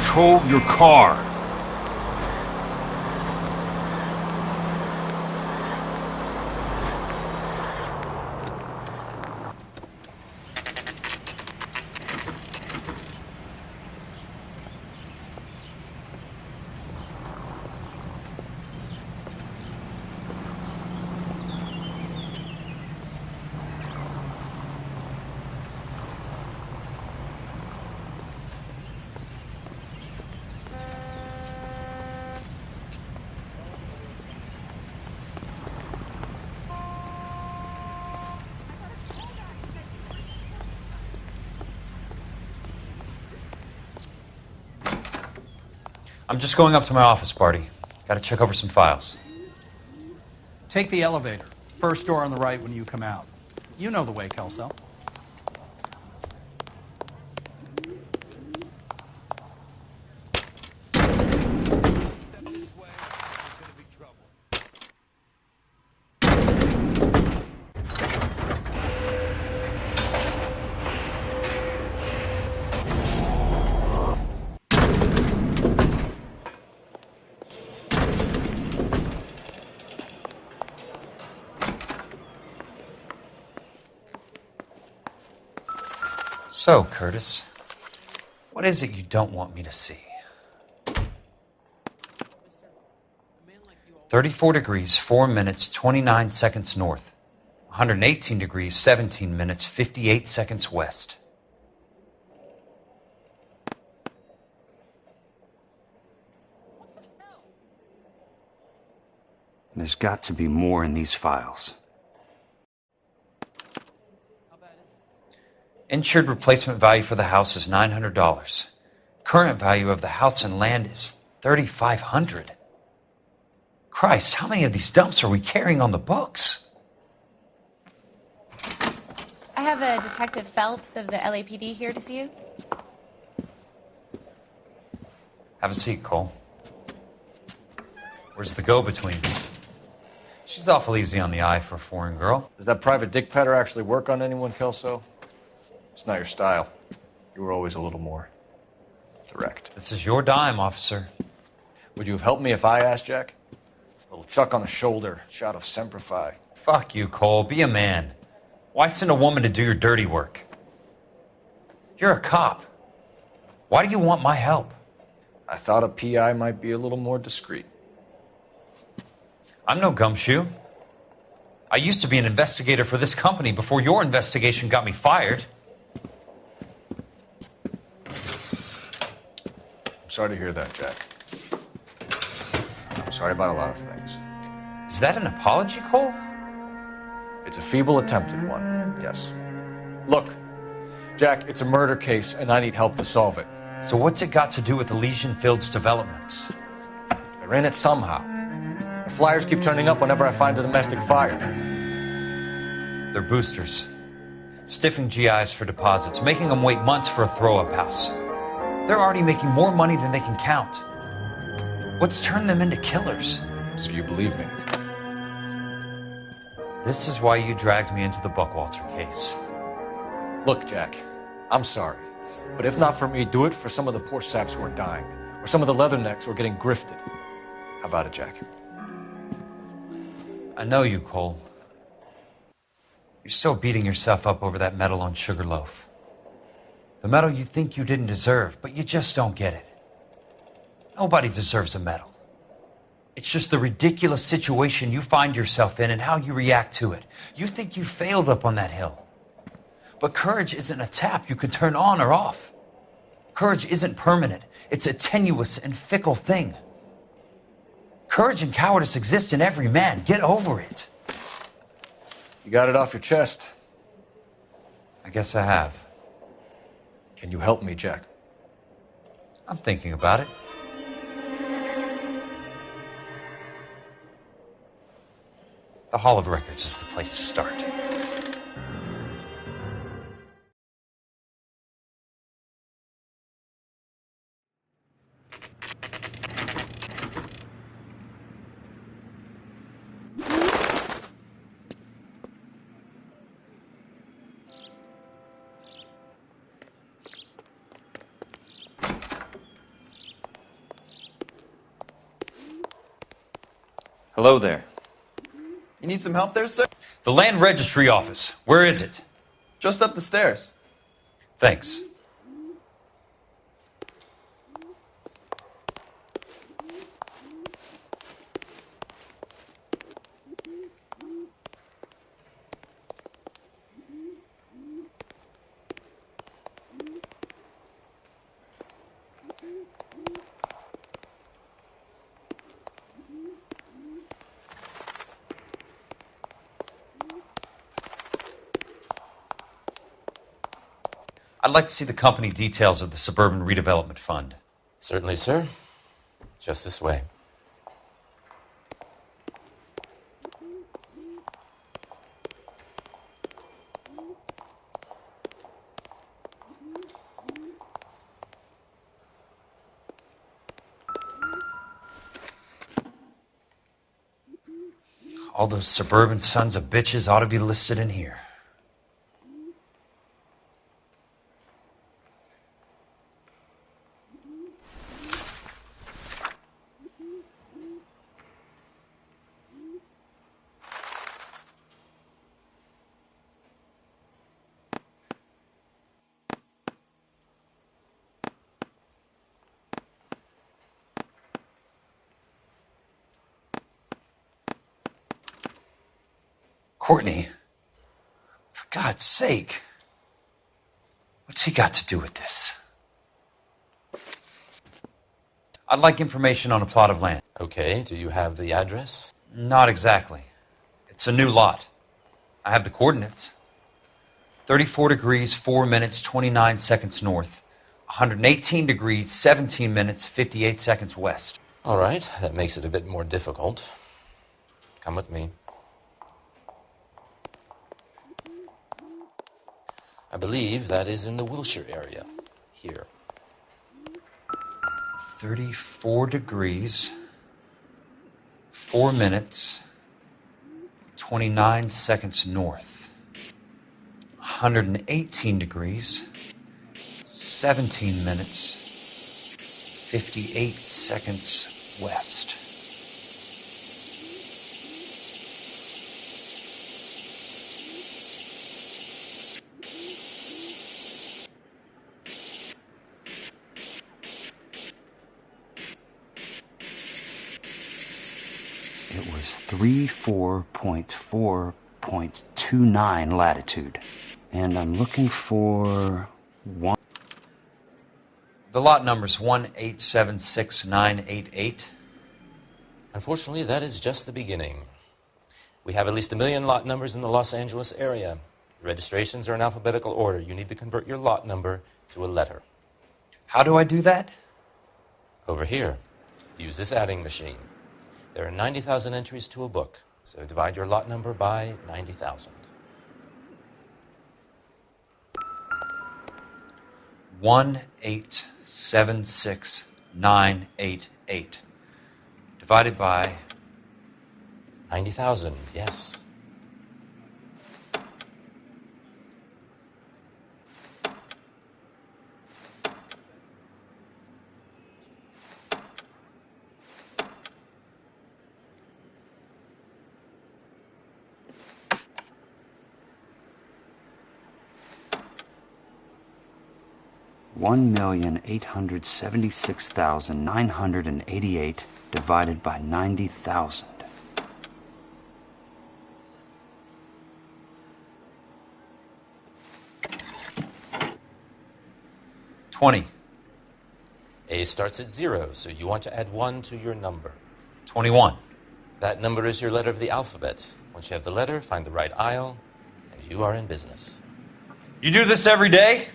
control your car. I'm just going up to my office, Barty. Gotta check over some files. Take the elevator. First door on the right when you come out. You know the way, Kelso. So, Curtis, what is it you don't want me to see? 34 degrees, 4 minutes, 29 seconds north. 118 degrees, 17 minutes, 58 seconds west. There's got to be more in these files. Insured replacement value for the house is $900. Current value of the house and land is $3,500. Christ, how many of these dumps are we carrying on the books? I have a Detective Phelps of the LAPD here to see you. Have a seat, Cole. Where's the go-between? She's awful easy on the eye for a foreign girl. Does that private dick petter actually work on anyone, Kelso? It's not your style. You were always a little more direct. This is your dime, officer. Would you have helped me if I asked, Jack? A little chuck on the shoulder, shot of Semper Fi. Fuck you, Cole. Be a man. Why send a woman to do your dirty work? You're a cop. Why do you want my help? I thought a PI might be a little more discreet. I'm no gumshoe. I used to be an investigator for this company before your investigation got me fired. I'm sorry to hear that, Jack. I'm sorry about a lot of things. Is that an apology, Cole? It's a feeble attempted one, yes. Look, Jack, it's a murder case, and I need help to solve it. So what's it got to do with Elysian Fields developments? They're in it somehow. The flyers keep turning up whenever I find a domestic fire. They're boosters. Stiffing GIs for deposits, making them wait months for a throw-up house. They're already making more money than they can count. What's turned them into killers? So you believe me? This is why you dragged me into the Buckwalter case. Look, Jack, I'm sorry. But if not for me, do it for some of the poor saps who are dying. Or some of the leathernecks who are getting grifted. How about it, Jack? I know you, Cole. You're still beating yourself up over that medal on Sugarloaf. The medal you think you didn't deserve, but you just don't get it. Nobody deserves a medal. It's just the ridiculous situation you find yourself in and how you react to it. You think you failed up on that hill. But courage isn't a tap you can turn on or off. Courage isn't permanent. It's a tenuous and fickle thing. Courage and cowardice exist in every man. Get over it. You got it off your chest. I guess I have. Can you help me, Jack? I'm thinking about it. The Hall of Records is the place to start. Hello there. You need some help there, sir? The land registry office. Where is it? Just up the stairs. Thanks. I'd like to see the company details of the Suburban Redevelopment Fund. Certainly, sir. Just this way. All those suburban sons of bitches ought to be listed in here. Courtney, for God's sake, what's he got to do with this? I'd like information on a plot of land. Okay, do you have the address? Not exactly. It's a new lot. I have the coordinates. 34 degrees, 4 minutes, 29 seconds north. 118 degrees, 17 minutes, 58 seconds west. All right, that makes it a bit more difficult. Come with me. I believe that is in the Wilshire area. Here. 34 degrees, 4 minutes, 29 seconds north. 118 degrees, 17 minutes, 58 seconds west. It was 34.4.29 latitude. And I'm looking for one. The lot number's 1876988. Unfortunately, that is just the beginning. We have at least 1 million lot numbers in the Los Angeles area. The registrations are in alphabetical order. You need to convert your lot number to a letter. How do I do that? Over here. Use this adding machine. There are 90,000 entries to a book, so divide your lot number by 90,000. 1876988 divided by 90,000, yes. $1,876,988 divided by 90,000. $20. A starts at 0, so you want to add 1 to your number. 21. That number is your letter of the alphabet. Once you have the letter, find the right aisle, and you are in business. You do this every day?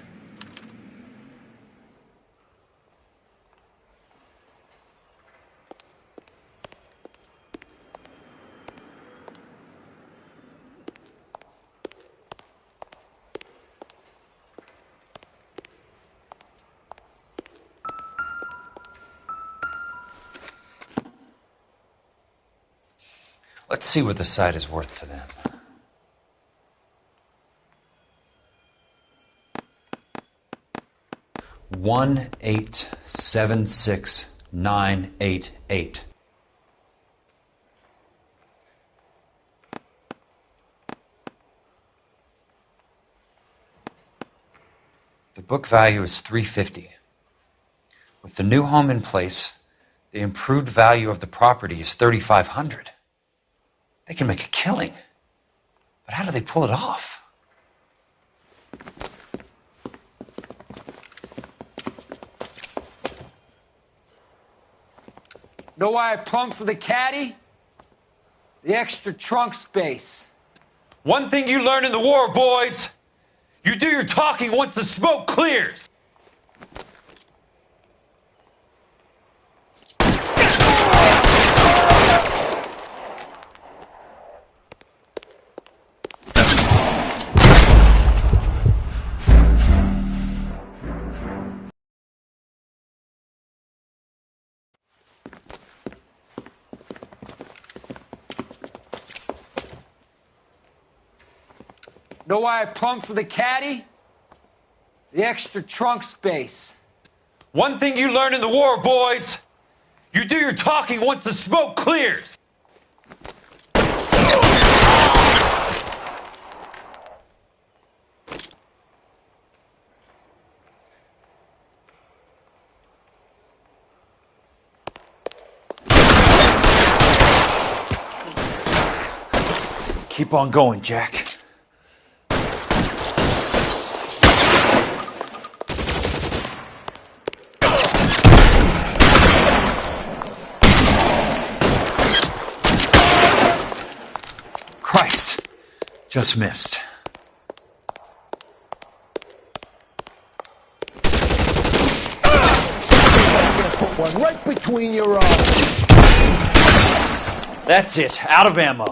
Let's see what the site is worth to them. $1,876,988. book value is $350. With the new home in place, the improved value of the property is $3,500. They can make a killing. But how do they pull it off? Know why I plumbed for the caddy? The extra trunk space. One thing you learn in the war, boys. You do your talking once the smoke clears. Know why I plumbed for the caddy? The extra trunk space. One thing you learn in the war, boys. You do your talking once the smoke clears. Keep on going, Jack. Christ, just missed. I'm gonna put one right between your eyes. That's it, out of ammo.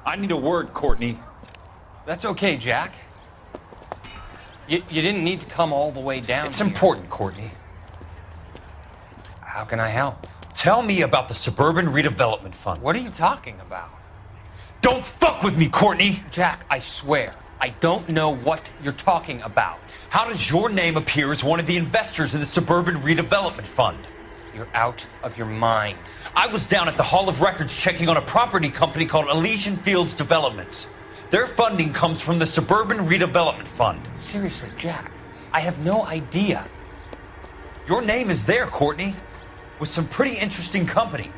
I need a word, Courtney. That's okay, Jack. You didn't need to come all the way down. It's important, Courtney. How can I help? Tell me about the Suburban Redevelopment Fund. What are you talking about? Don't fuck with me, Courtney! Jack, I swear, I don't know what you're talking about. How does your name appear as one of the investors in the Suburban Redevelopment Fund? You're out of your mind. I was down at the Hall of Records checking on a property company called Elysian Fields Developments. Their funding comes from the Suburban Redevelopment Fund. Seriously, Jack, I have no idea. Your name is there, Courtney, with some pretty interesting company.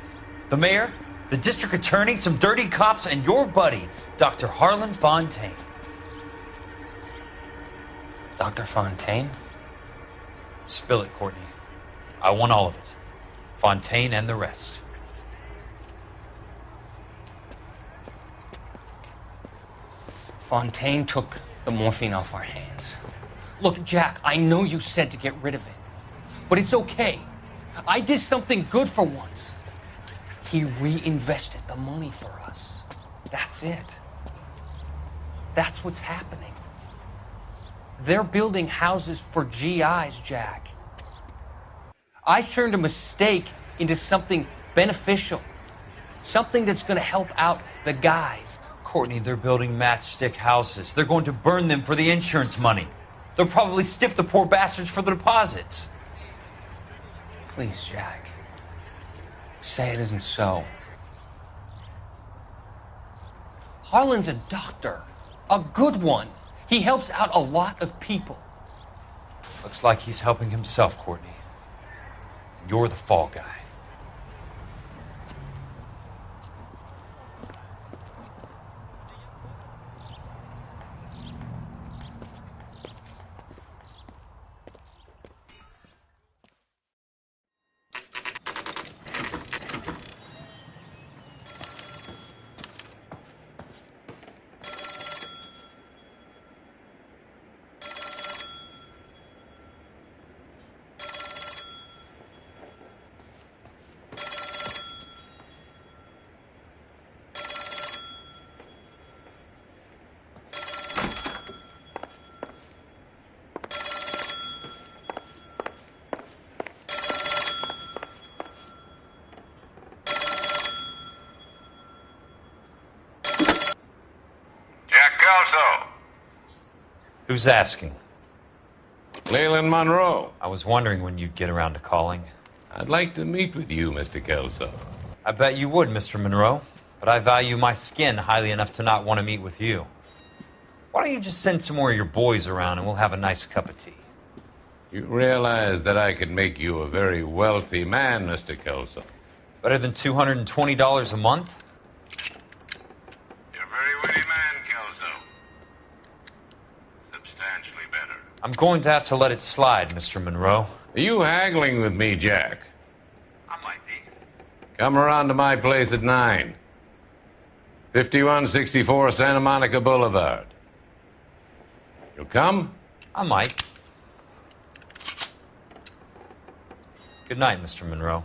The mayor, the district attorney, some dirty cops, and your buddy, Dr. Harlan Fontaine. Dr. Fontaine? Spill it, Courtney. I want all of it. Fontaine and the rest. Fontaine took the morphine off our hands. Look, Jack, I know you said to get rid of it, but it's okay. I did something good for once. He reinvested the money for us. That's it. That's what's happening. They're building houses for GIs, Jack. I turned a mistake into something beneficial. Something that's going to help out the guys. Courtney, they're building matchstick houses. They're going to burn them for the insurance money. They'll probably stiff the poor bastards for the deposits. Please, Jack. Say it isn't so. Harlan's a doctor. A good one. He helps out a lot of people. Looks like he's helping himself, Courtney. You're the fall guy. Kelso. Who's asking? Leyland Monroe. I was wondering when you'd get around to calling. I'd like to meet with you, Mr. Kelso. I bet you would, Mr. Monroe. But I value my skin highly enough to not want to meet with you. Why don't you just send some more of your boys around and we'll have a nice cup of tea? You realize that I could make you a very wealthy man, Mr. Kelso. Better than $220 a month? You're a very witty man, Kelso. Substantially better. I'm going to have to let it slide, Mr. Monroe. Are you haggling with me, Jack? I might be. Come around to my place at 9. 5164 Santa Monica Boulevard. You'll come? I might. Good night, Mr. Monroe.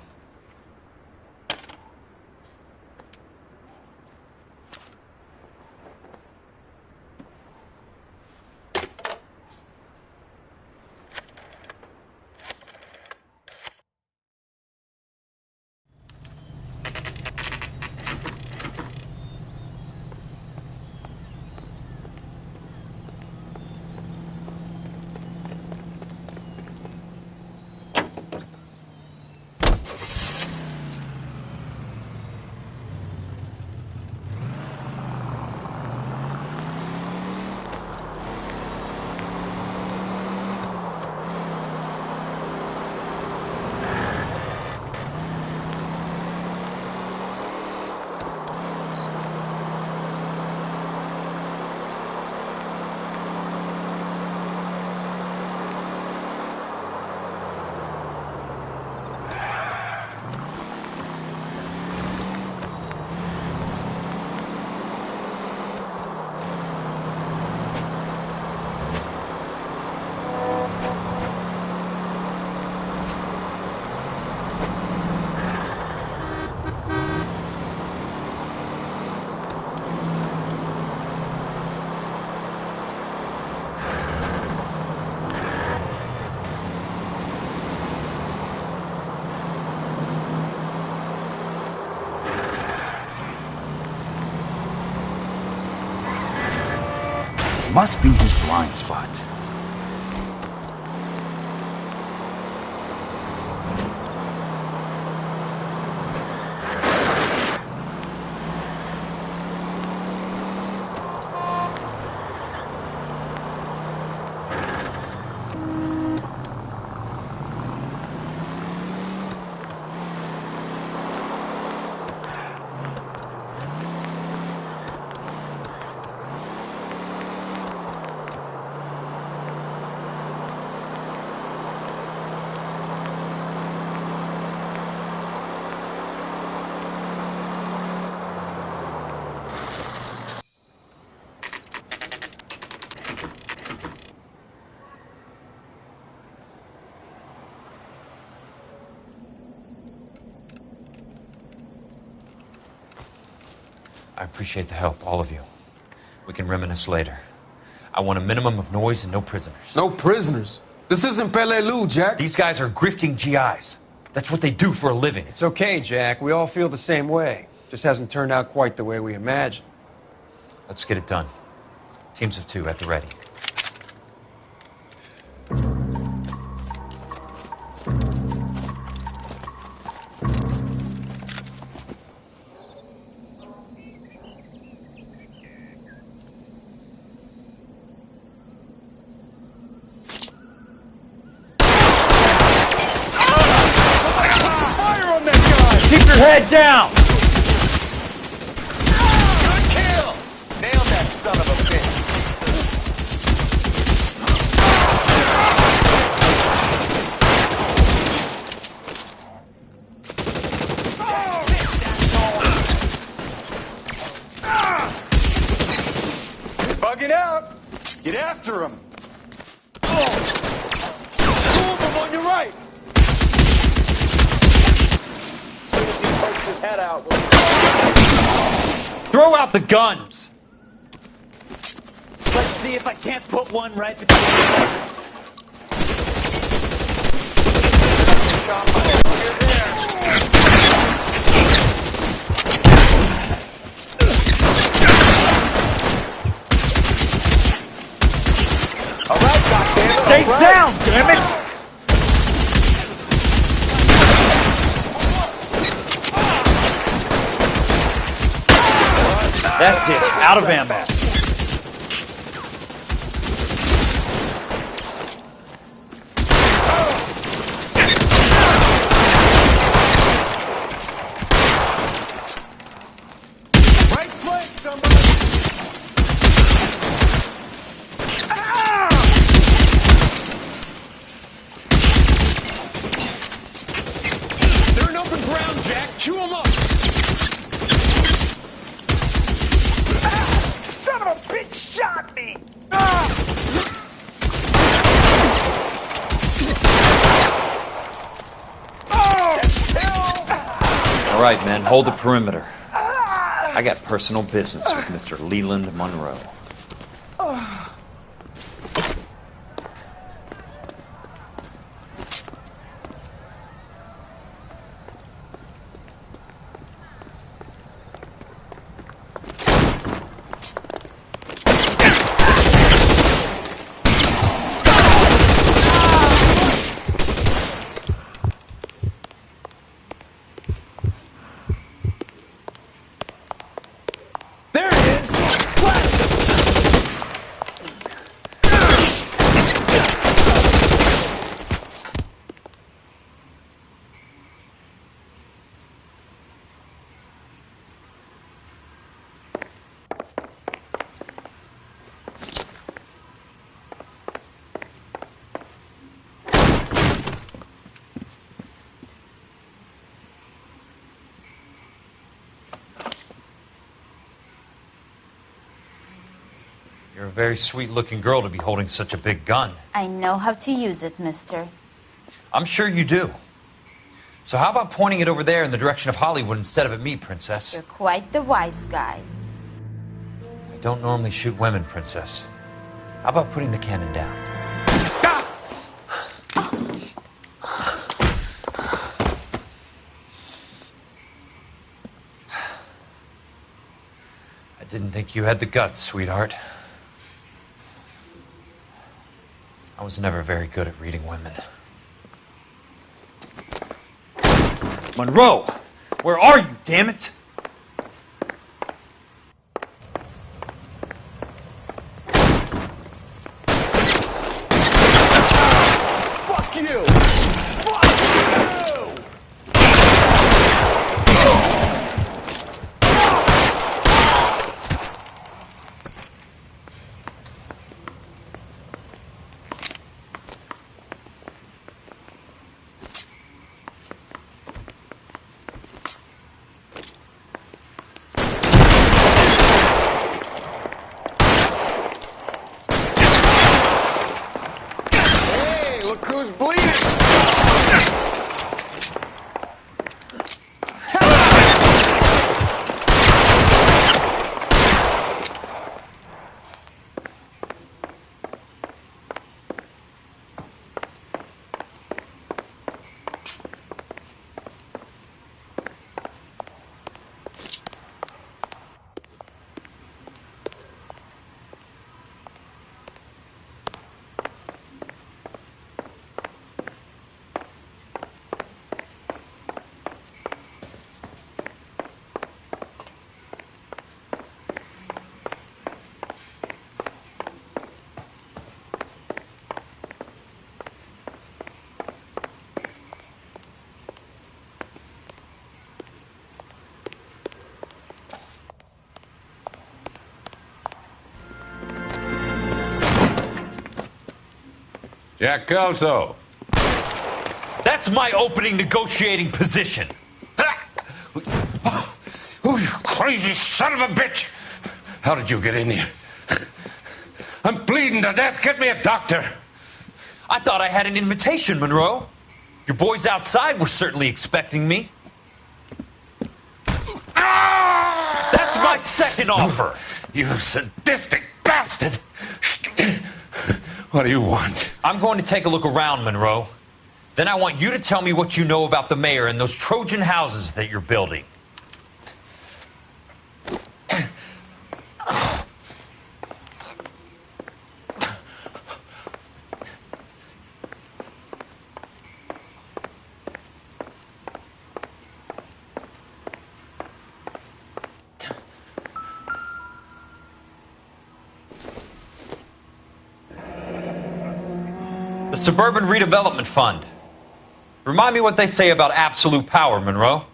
Must be his blind spot. I appreciate the help, all of you. We can reminisce later. I want a minimum of noise and no prisoners. No prisoners? This isn't Peleliu, Jack. These guys are grifting GIs. That's what they do for a living. It's okay, Jack. We all feel the same way. Just hasn't turned out quite the way we imagined. Let's get it done. Teams of 2 at the ready. Keep your head down! Good kill! Nailed that son of a bitch. Bugging out! Get after him! Move him on your right! As soon as he pokes his head out, we'll Throw out the guns! Let's see if I can't put one right between your legs. All right, goddammit! Stay down, damn it! That's it. Out of ammo. Right flank, somebody! They're in open ground, Jack. Chew them up. Son of a bitch shot me! All right, men, hold the perimeter. I got personal business with Mr. Leland Monroe. There it is! Blast him! You're a very sweet-looking girl to be holding such a big gun. I know how to use it, mister. I'm sure you do. So how about pointing it over there in the direction of Hollywood instead of at me, Princess? You're quite the wise guy. I don't normally shoot women, Princess. How about putting the cannon down? I didn't think you had the guts, sweetheart. I was never very good at reading women. Monroe! Where are you, damn it? Fuck you! Fuck you! Hey, look who's bleeding! Jack Kelso. That's my opening negotiating position. Oh, you crazy son of a bitch! How did you get in here? I'm bleeding to death. Get me a doctor. I thought I had an invitation, Monroe. Your boys outside were certainly expecting me. That's my second offer. You sadistic bastard! What do you want? I'm going to take a look around, Monroe. Then I want you to tell me what you know about the mayor and those Trojan houses that you're building. The Suburban Redevelopment Fund. Remind me what they say about absolute power, Monroe.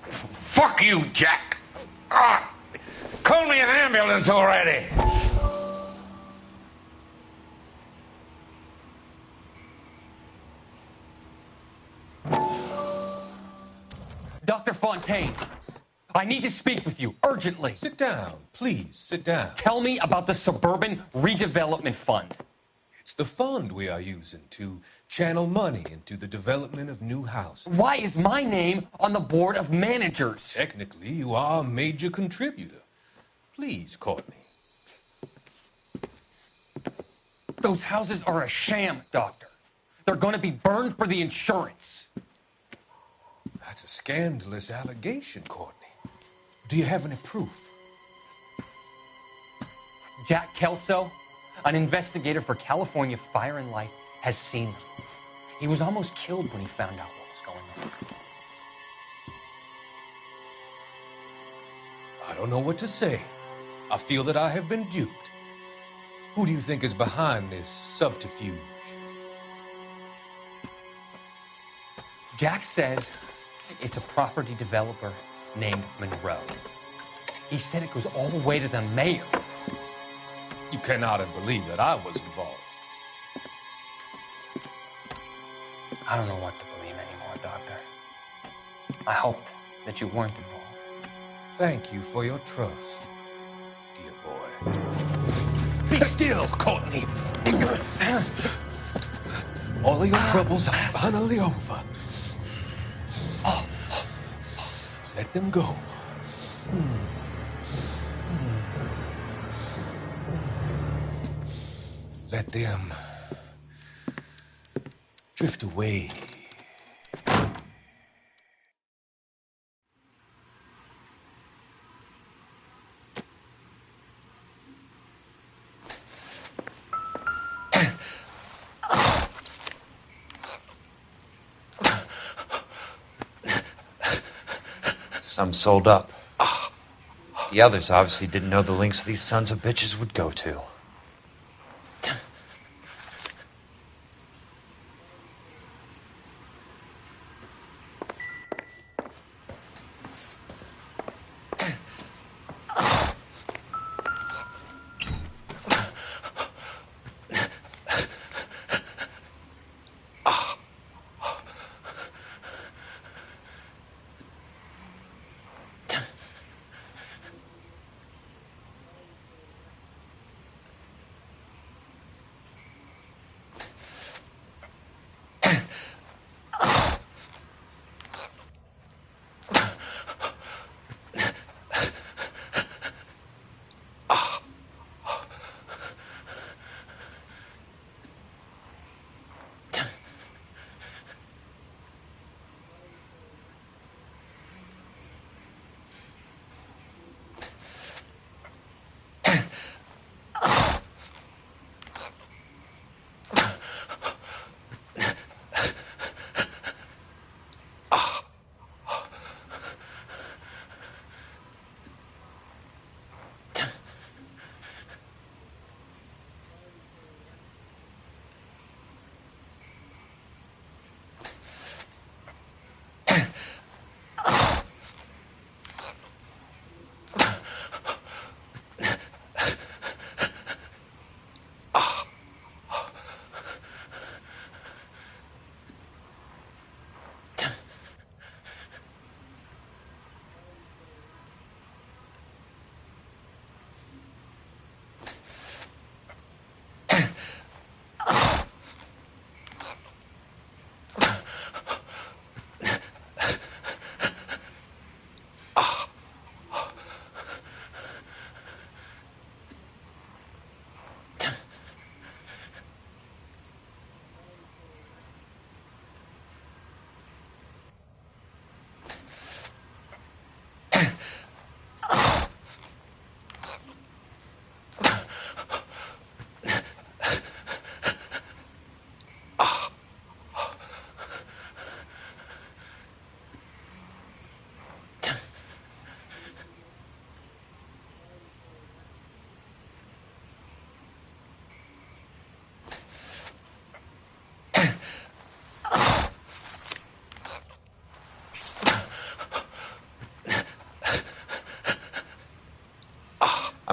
Fuck you, Jack. Call me an ambulance already. Dr. Fontaine, I need to speak with you urgently. Sit down, please, sit down. Tell me about the Suburban Redevelopment Fund. It's the fund we are using to channel money into the development of new houses. Why is my name on the board of managers? Technically, you are a major contributor. Please, Courtney. Those houses are a sham, Doctor. They're going to be burned for the insurance. That's a scandalous allegation, Courtney. Do you have any proof? Jack Kelso, an investigator for California Fire and Life, has seen them. He was almost killed when he found out what was going on. I don't know what to say. I feel that I have been duped. Who do you think is behind this subterfuge? Jack says it's a property developer named Monroe. He said it goes all the way to the mayor. You cannot have believed that I was involved. I don't know what to believe anymore, Doctor. I hoped that you weren't involved. Thank you for your trust, dear boy. Be still, Courtney. All of your troubles are finally over. Let them go. Let them drift away. Some sold up. The others obviously didn't know the lengths these sons of bitches would go to.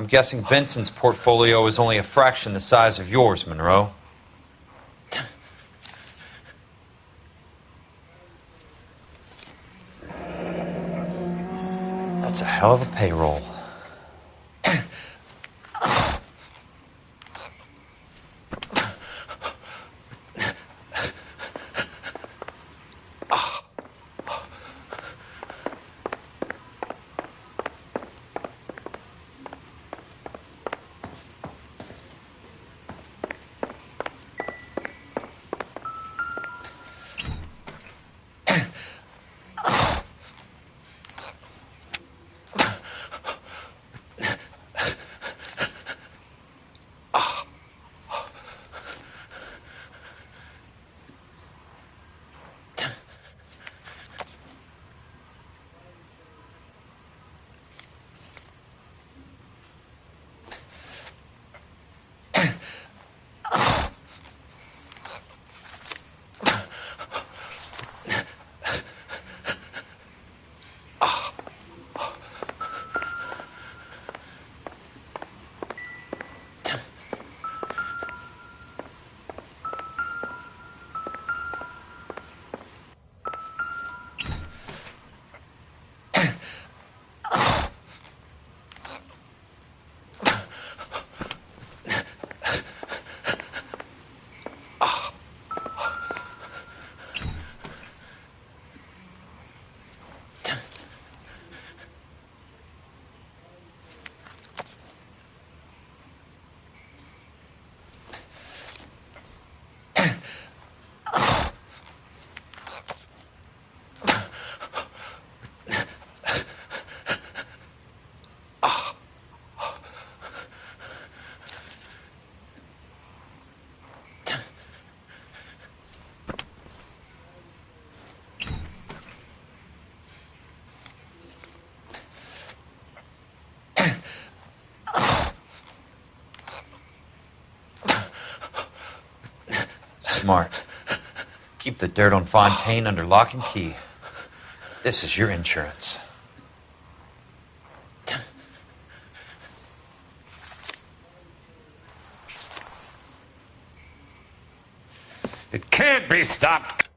I'm guessing Benson's portfolio is only a fraction the size of yours, Monroe. That's a hell of a payroll. Smart. Keep the dirt on Fontaine under lock and key. This is your insurance. It can't be stopped.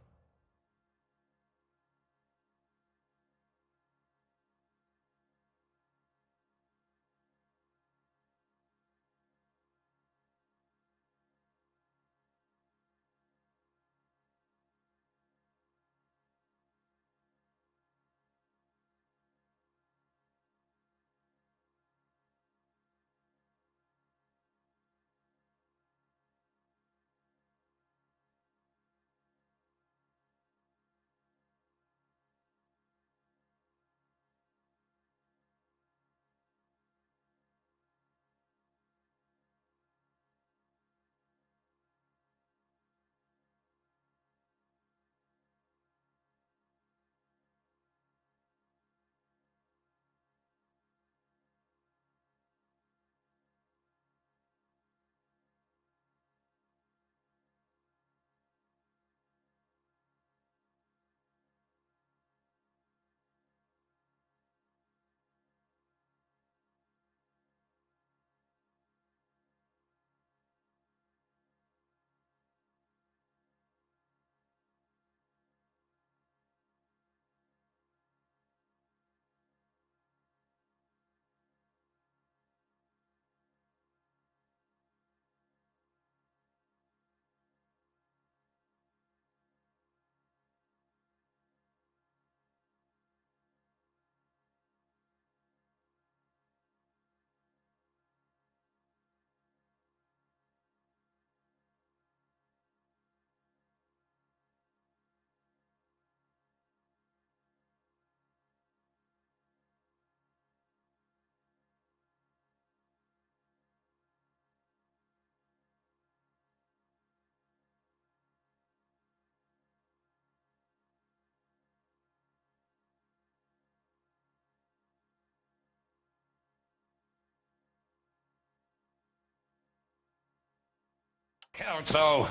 Council,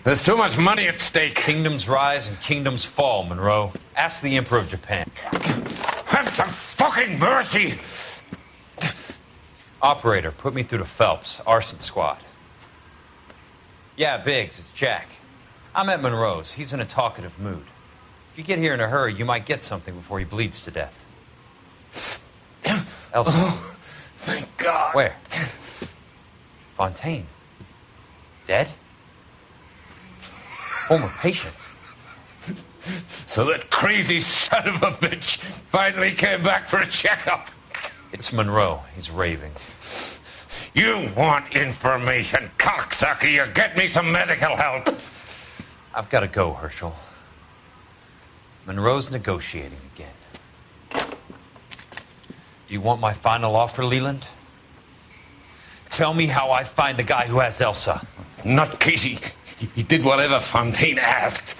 there's too much money at stake. Kingdoms rise and kingdoms fall, Monroe. Ask the Emperor of Japan. Have some fucking mercy! Operator, put me through to Phelps, arson squad. Yeah, Biggs, it's Jack. I'm at Monroe's. He's in a talkative mood. If you get here in a hurry, you might get something before he bleeds to death. Elsa. Oh, thank God. Where? Fontaine. Dead? Former patient. So that crazy son of a bitch finally came back for a checkup. It's Monroe. He's raving. You want information, cocksucker. You get me some medical help. I've got to go, Herschel. Monroe's negotiating again. Do you want my final offer, Leland? Tell me how I find the guy who has Elsa. Nutcase, he did whatever Fontaine asked.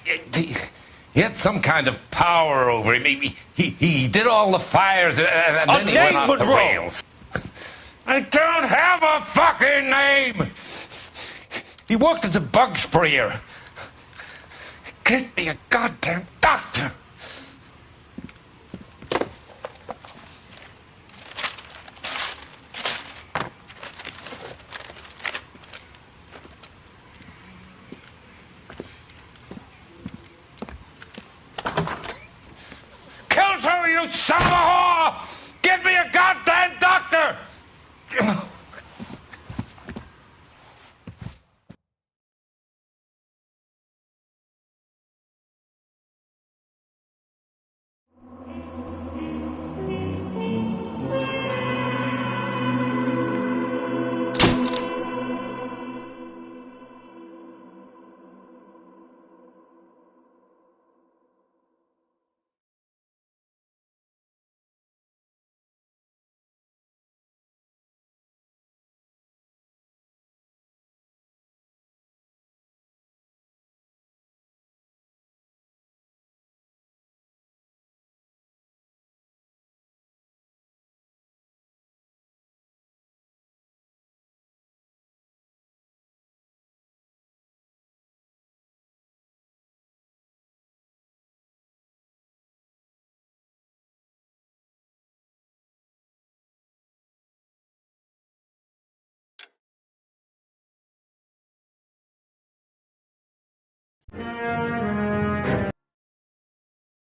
He had some kind of power over him. He did all the fires, and then he went off the rails. I don't have a fucking name! He worked as a bug sprayer. Get me a goddamn doctor! Kelso, you son of a